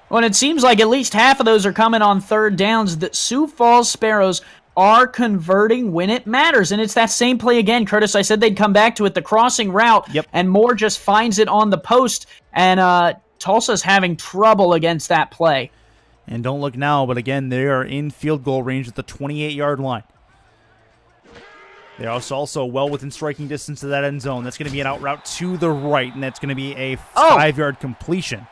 Well, and it seems like at least half of those are coming on 3rd downs. The Sioux Falls Sparrows are converting when it matters, and it's that same play again, Curtis. I said they'd come back to it, the crossing route, and Moore just finds it on the post, and Tulsa's having trouble against that play. And don't look now, but again, they are in field goal range at the 28-yard line. They're also well within striking distance of that end zone. That's going to be an out route to the right, and that's going to be a 5-yard completion.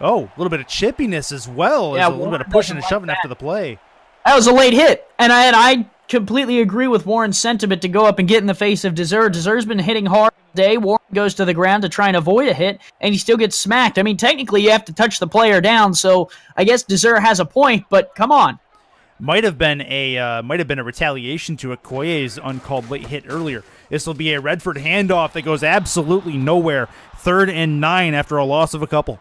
Oh, a little bit of chippiness as well. Yeah, a little bit of pushing and shoving after the play. That was a late hit, and I completely agree with Warren's sentiment to go up and get in the face of Desert. Desert's been hitting hard all day. Warren goes to the ground to try and avoid a hit, and he still gets smacked. I mean, technically, you have to touch the player down, so I guess Desert has a point, but come on. Might have been a retaliation to Okoye's uncalled late hit earlier. This will be a Redford handoff that goes absolutely nowhere. 3rd and 9 after a loss of a couple.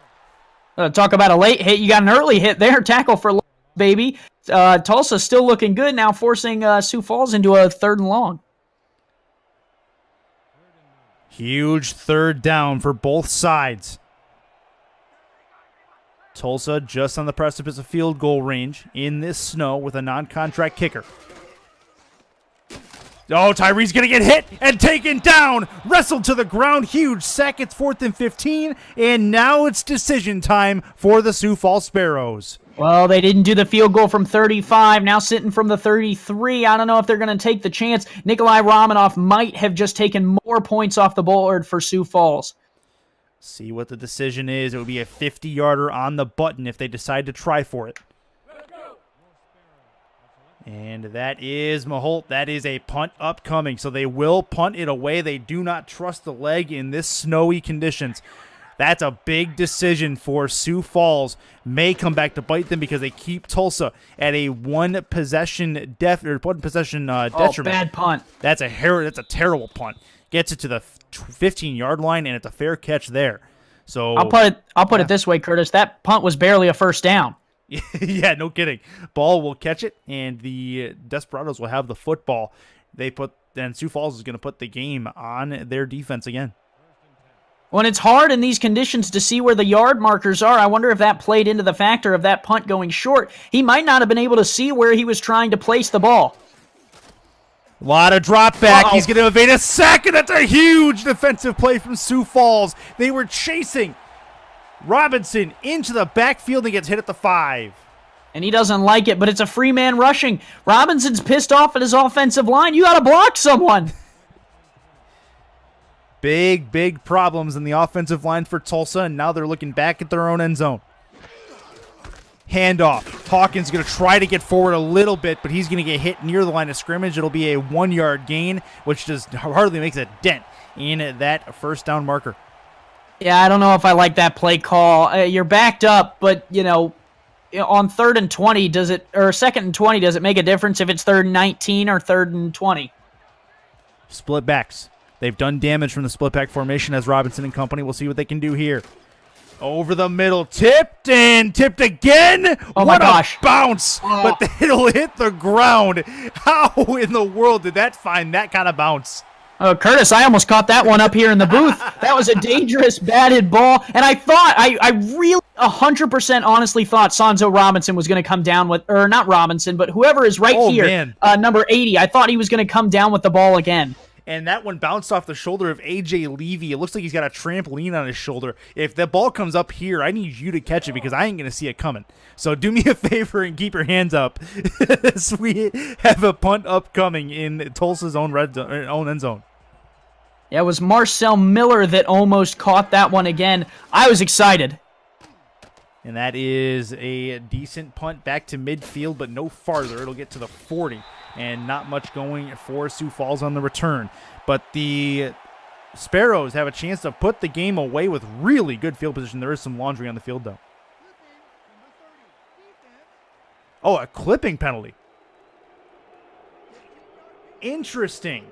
Talk about a late hit. You got an early hit there. Tackle for baby. Tulsa still looking good now, forcing Sioux Falls into a 3rd and long. Huge 3rd down for both sides. Tulsa just on the precipice of field goal range in this snow with a non-contract kicker. Oh, Tyree's going to get hit and taken down. Wrestled to the ground. Huge sack. It's 4th and 15. And now it's decision time for the Sioux Falls Sparrows. Well, they didn't do the field goal from 35. Now sitting from the 33. I don't know if they're going to take the chance. Nikolai Romanoff might have just taken more points off the board for Sioux Falls. See what the decision is. It would be a 50-yarder on the button if they decide to try for it. And that is Maholt. That is a punt upcoming. So they will punt it away. They do not trust the leg in this snowy conditions. That's a big decision for Sioux Falls. May come back to bite them because they keep Tulsa at a one-possession detriment. Bad punt. That's a terrible punt. Gets it to the 15-yard line, and it's a fair catch there. So I'll put it this way, Curtis. That punt was barely a first down. Yeah, no kidding. Ball will catch it, and the Desperados will have the football. Then Sioux Falls is going to put the game on their defense again. When it's hard in these conditions to see where the yard markers are, I wonder if that played into the factor of that punt going short. He might not have been able to see where he was trying to place the ball. A lot of drop back. He's going to evade a sack, and that's a huge defensive play from Sioux Falls. They were chasing Robinson into the backfield and gets hit at the 5. And he doesn't like it, but it's a free man rushing. Robinson's pissed off at his offensive line. You got to block someone. Big problems in the offensive line for Tulsa, and now they're looking back at their own end zone. Handoff. Hawkins going to try to get forward a little bit, but he's going to get hit near the line of scrimmage. It'll be a 1-yard gain, which just hardly makes a dent in that first down marker. Yeah, I don't know if I like that play call. You're backed up, but, on 3rd and 20, or 2nd and 20, does it make a difference if it's 3rd and 19 or 3rd and 20? Split backs. They've done damage from the split back formation as Robinson and company. We'll see what they can do here. Over the middle, tipped again. Oh what my gosh. A bounce, but it'll hit the ground. How in the world did that find that kind of bounce? Curtis, I almost caught that one up here in the booth. That was a dangerous batted ball, and I really 100% honestly thought Sonzo Robinson was going to come down with, or not Robinson, but whoever is here, number 80. I thought he was going to come down with the ball again. And that one bounced off the shoulder of A.J. Levy. It looks like he's got a trampoline on his shoulder. If the ball comes up here, I need you to catch it because I ain't going to see it coming. So do me a favor and keep your hands up. We have a punt upcoming in Tulsa's own end zone. Yeah, it was Marcel Miller that almost caught that one again. I was excited. And that is a decent punt back to midfield, but no farther. It'll get to the 40. And not much going for Sioux Falls on the return. But the Sparrows have a chance to put the game away with really good field position. There is some laundry on the field, though. Oh, a clipping penalty. Interesting.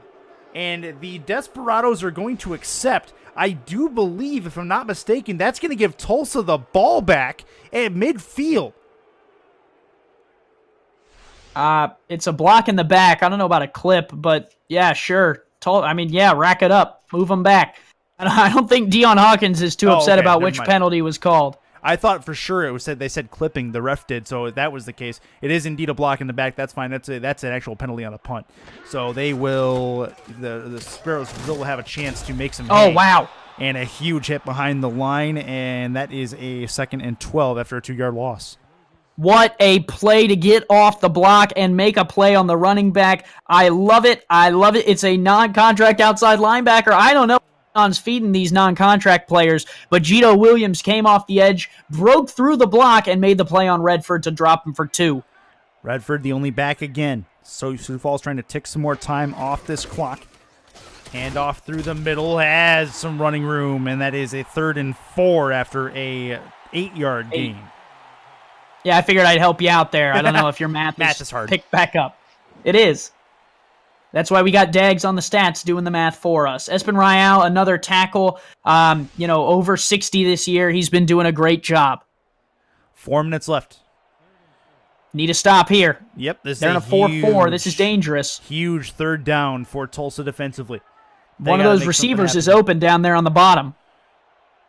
And the Desperados are going to accept. I do believe, if I'm not mistaken, that's going to give Tulsa the ball back at midfield. It's a block in the back. I don't know about a clip, but yeah, sure. Rack it up. Move them back. I don't think Deion Hawkins is too upset about which penalty was called. I thought for sure they said clipping. The ref did, so if that was the case, it is indeed a block in the back. That's fine. That's an actual penalty on a punt. So they will. The Sparrows will have a chance to make some. Oh wow! And a huge hit behind the line, and that is a 2nd and 12 after a 2-yard loss. What a play to get off the block and make a play on the running back. I love it. I love it. It's a non-contract outside linebacker. I don't know who's feeding these non-contract players, but Gito Williams came off the edge, broke through the block, and made the play on Redford to drop him for 2. Redford the only back again. So Sioux Falls trying to tick some more time off this clock. Hand off through the middle, has some running room, and that is a 3rd and 4 after a 8-yard gain. Yeah, I figured I'd help you out there. I don't know if your math is hard. Picked back up. It is. That's why we got Dags on the stats doing the math for us. Espen Royale, another tackle, over 60 this year. He's been doing a great job. 4 minutes left. Need a stop here. Yep, they're in a 4-4. This is dangerous. Huge 3rd down for Tulsa defensively. One of those receivers is open down there on the bottom.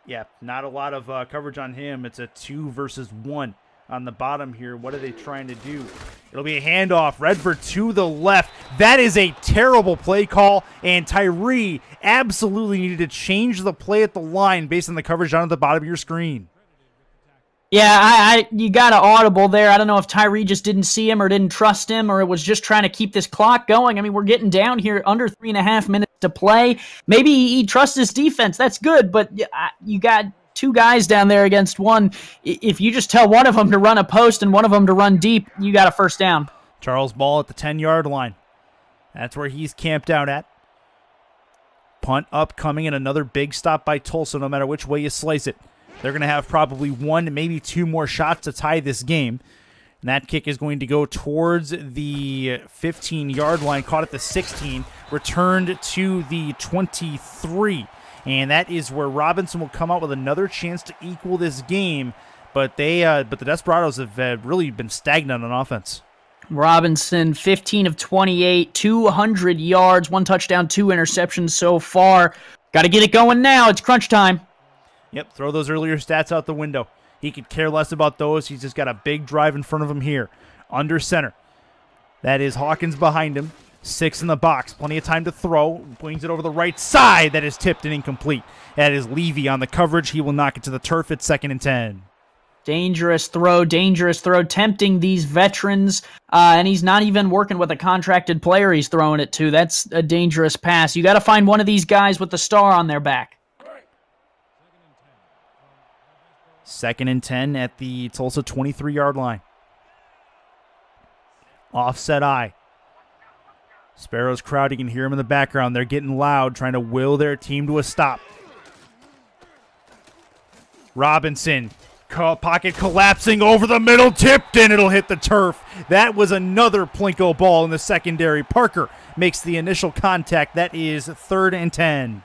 Yeah, not a lot of coverage on him. It's a 2 versus 1 on the bottom here. What are they trying to do? It'll be a handoff. Redford to the left. That is a terrible play call, and Tyree absolutely needed to change the play at the line based on the coverage down at the bottom of your screen. Yeah, you got an audible there. I don't know if Tyree just didn't see him or didn't trust him or it was just trying to keep this clock going. I mean, we're getting down here under 3.5 minutes to play. Maybe he trusts his defense. That's good, but you got 2 guys down there against 1. If you just tell one of them to run a post and one of them to run deep, you got a 1st down. Charles Ball at the 10-yard line. That's where he's camped out at. Punt upcoming and another big stop by Tulsa no matter which way you slice it. They're going to have probably 1, maybe 2 more shots to tie this game. And that kick is going to go towards the 15-yard line, caught at the 16, returned to the 23. And that is where Robinson will come out with another chance to equal this game. But the Desperados have really been stagnant on offense. Robinson, 15 of 28, 200 yards, 1 touchdown, 2 interceptions so far. Got to get it going now. It's crunch time. Yep, throw those earlier stats out the window. He could care less about those. He's just got a big drive in front of him here. Under center. That is Hawkins behind him. 6 in the box. Plenty of time to throw. Wings it over the right side. That is tipped and incomplete. That is Levy on the coverage. He will knock it to the turf. It's 2nd and 10. Dangerous throw, tempting these veterans, and he's not even working with a contracted player he's throwing it to. That's a dangerous pass. You got to find one of these guys with the star on their back. 2nd and 10 at the Tulsa 23-yard line. Offset eye. Sparrows crowd, you can hear them in the background. They're getting loud, trying to will their team to a stop. Robinson, pocket collapsing over the middle, tipped in, it'll hit the turf. That was another Plinko ball in the secondary. Parker makes the initial contact. That is 3rd and 10.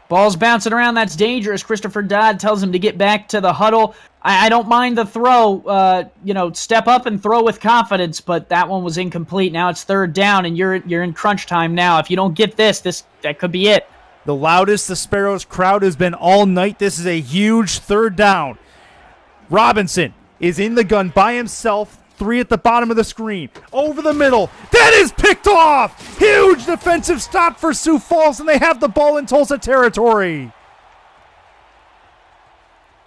Ball's bouncing around. That's dangerous. Christopher Dodd tells him to get back to the huddle. I don't mind the throw. Step up and throw with confidence, but that one was incomplete. Now it's 3rd down, and you're in crunch time now. If you don't get that could be it. The loudest the Sparrows crowd has been all night. This is a huge 3rd down. Robinson is in the gun by himself. 3 at the bottom of the screen. Over the middle. That is picked off. Huge defensive stop for Sioux Falls, and they have the ball in Tulsa territory.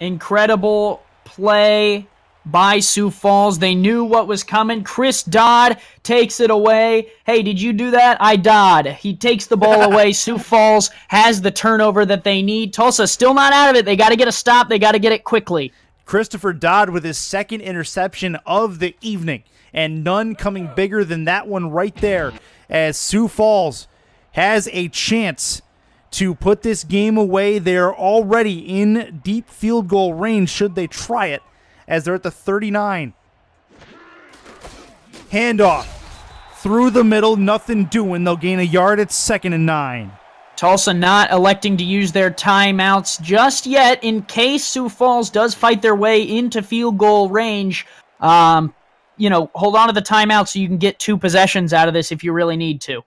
Incredible play by Sioux Falls. They knew what was coming. Chris Dodd takes it away. Hey, did you do that? I Dodd. He takes the ball away. Sioux Falls has the turnover that they need. Tulsa still not out of it. They got to get a stop. They got to get it quickly. Christopher Dodd with his 2nd interception of the evening, and none coming bigger than that one right there, as Sioux Falls has a chance to put this game away. They're already in deep field goal range should they try it, as they're at the 39. Handoff through the middle, nothing doing. They'll gain a yard. It's 2nd and 9. Tulsa not electing to use their timeouts just yet in case Sioux Falls does fight their way into field goal range. Hold on to the timeout so you can get 2 possessions out of this if you really need to.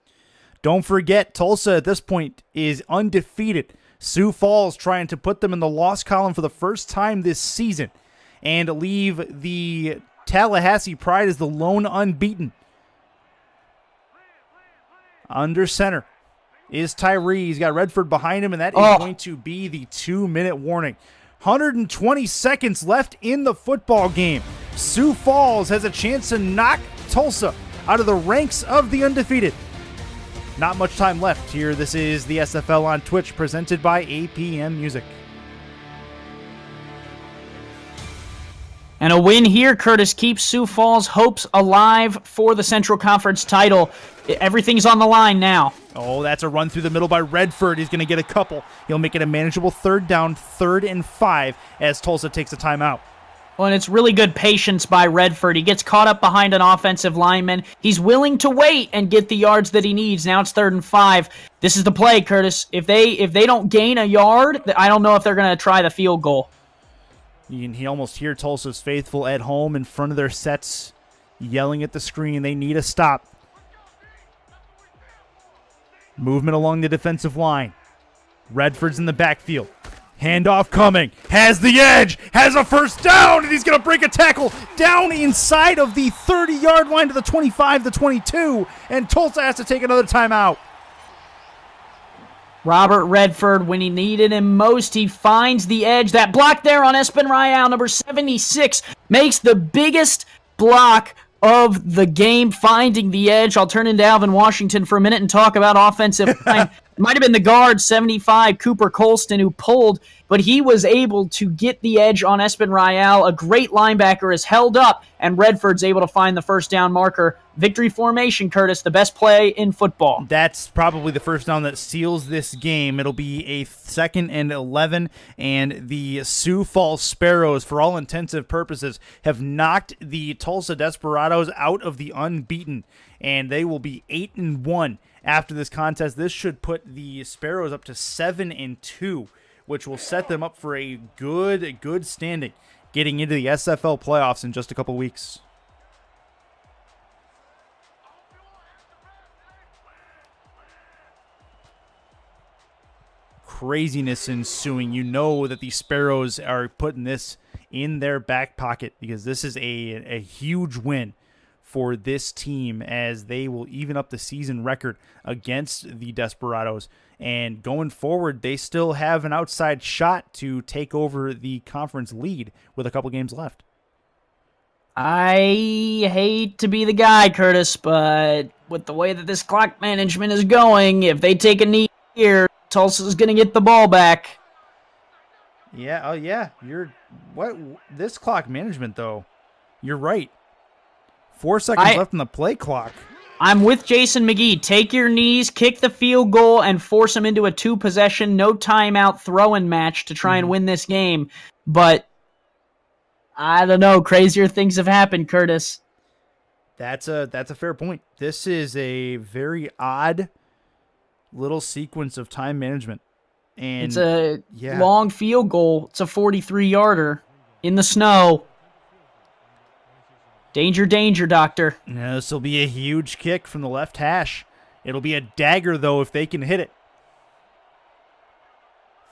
Don't forget, Tulsa at this point is undefeated. Sioux Falls trying to put them in the loss column for the first time this season and leave the Tallahassee Pride as the lone unbeaten. Under center is Tyree. He's got Redford behind him, and that is going to be the 2-minute warning. 120 seconds left in the football game. Sioux Falls has a chance to knock Tulsa out of the ranks of the undefeated. Not much time left here. This is the SFL on Twitch, presented by APM Music. And a win here, Curtis, keeps Sioux Falls' hopes alive for the Central Conference title. Everything's on the line now. Oh, that's a run through the middle by Redford. He's going to get a couple. He'll make it a manageable 3rd down, 3rd and 5 as Tulsa takes a timeout. Well, and it's really good patience by Redford. He gets caught up behind an offensive lineman. He's willing to wait and get the yards that he needs. Now it's 3rd and 5. This is the play, Curtis. If they don't gain a yard, I don't know if they're going to try the field goal. You can almost hear Tulsa's faithful at home in front of their sets yelling at the screen. They need a stop. Movement along the defensive line. Redford's in the backfield. Handoff coming. Has the edge. Has a 1st down. And he's going to break a tackle down inside of the 30-yard line to the 25, the 22. And Tulsa has to take another timeout. Robert Redford, when he needed him most, he finds the edge. That block there on Espen Rayal, number 76, makes the biggest block of the game, finding the edge. I'll turn into Alvin Washington for a minute and talk about offensive line. It might have been the guard, 75, Cooper Colston, who pulled, but he was able to get the edge on Espen Rayal. A great linebacker is held up, and Redford's able to find the 1st down marker. Victory formation, Curtis, the best play in football. That's probably the 1st down that seals this game. It'll be a 2nd and 11, and the Sioux Falls Sparrows, for all intensive purposes, have knocked the Tulsa Desperados out of the unbeaten, and they will be 8-1 after this contest. This should put the Sparrows up to 7-2, which will set them up for a good standing getting into the SFL playoffs in just a couple weeks. Craziness ensuing. You know that the Sparrows are putting this in their back pocket because this is a huge win for this team, as they will even up the season record against the Desperados. And going forward, they still have an outside shot to take over the conference lead with a couple games left. I hate to be the guy, Curtis, but with the way that this clock management is going, if they take a knee here, Tulsa's going to get the ball back. Yeah, oh yeah. This clock management, though, you're right. 4 seconds left on the play clock. I'm with Jason McGee. Take your knees, kick the field goal, and force them into a 2-possession, no timeout throwing match to try and win this game. But I don't know. Crazier things have happened, Curtis. That's a fair point. This is a very odd little sequence of time management. And it's a long field goal. It's a 43-yarder in the snow. Danger, danger, doctor. No, this will be a huge kick from the left hash. It'll be a dagger, though, if they can hit it.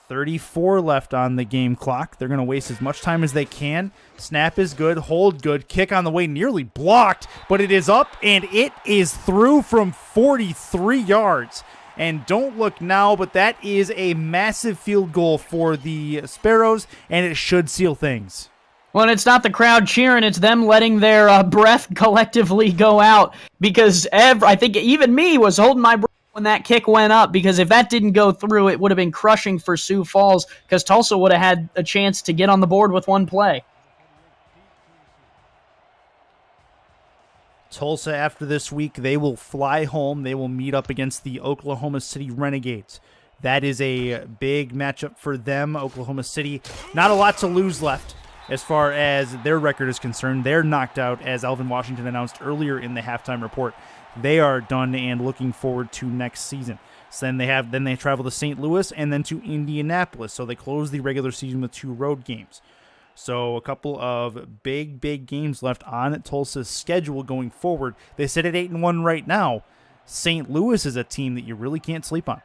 34 left on the game clock. They're going to waste as much time as they can. Snap is good. Hold good. Kick on the way, nearly blocked, but it is up, and it is through from 43 yards. And don't look now, but that is a massive field goal for the Sparrows, and it should seal things. Well, it's not the crowd cheering, it's them letting their breath collectively go out, because I think even me was holding my breath when that kick went up, because if that didn't go through, it would have been crushing for Sioux Falls, because Tulsa would have had a chance to get on the board with one play. Tulsa, after this week, they will fly home. They will meet up against the Oklahoma City Renegades. That is a big matchup for them. Oklahoma City, not a lot to lose left. As far as their record is concerned, they're knocked out, as Alvin Washington announced earlier in the halftime report. They are done and looking forward to next season. So then they travel to St. Louis and then to Indianapolis. So they close the regular season with 2 road games. So a couple of big games left on Tulsa's schedule going forward. They sit at 8-1 right now. St. Louis is a team that you really can't sleep on.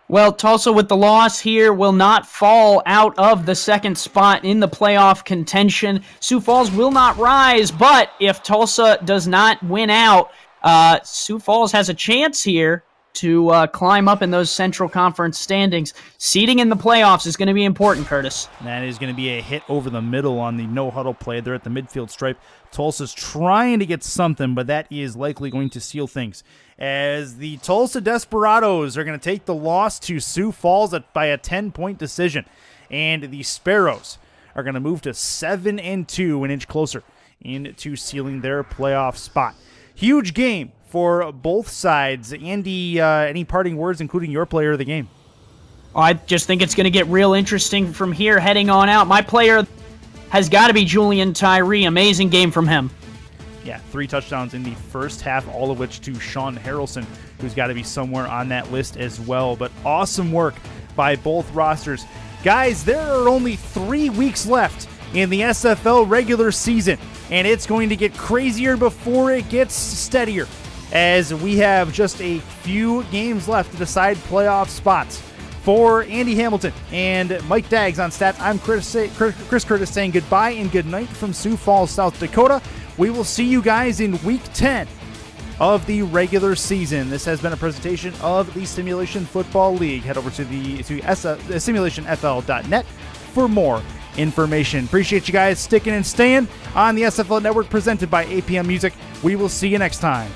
Well, Tulsa with the loss here will not fall out of the second spot in the playoff contention. Sioux Falls will not rise, but if Tulsa does not win out, Sioux Falls has a chance here to climb up in those Central Conference standings. Seeding in the playoffs is going to be important, Curtis. That is going to be a hit over the middle on the no-huddle play. They're at the midfield stripe. Tulsa's trying to get something, but that is likely going to seal things, as the Tulsa Desperados are going to take the loss to Sioux Falls by a 10-point decision. And the Sparrows are going to move to 7-2, an inch closer into sealing their playoff spot. Huge game for both sides. Andy, any parting words, including your player of the game? I just think it's going to get real interesting from here heading on out. My player has got to be Julian Tyree. Amazing game from him. Yeah, 3 touchdowns in the first half, all of which to Sean Harrelson, who's got to be somewhere on that list as well. But awesome work by both rosters. Guys, there are only 3 weeks left in the SFL regular season, and it's going to get crazier before it gets steadier, as we have just a few games left to decide playoff spots. For Andy Hamilton and Mike Daggs on stats, I'm Chris Curtis saying goodbye and good night from Sioux Falls, South Dakota. We will see you guys in Week 10 of the regular season. This has been a presentation of the Simulation Football League. Head over to simulationfl.net for more information. Appreciate you guys sticking and staying on the SFL Network, presented by APM Music. We will see you next time.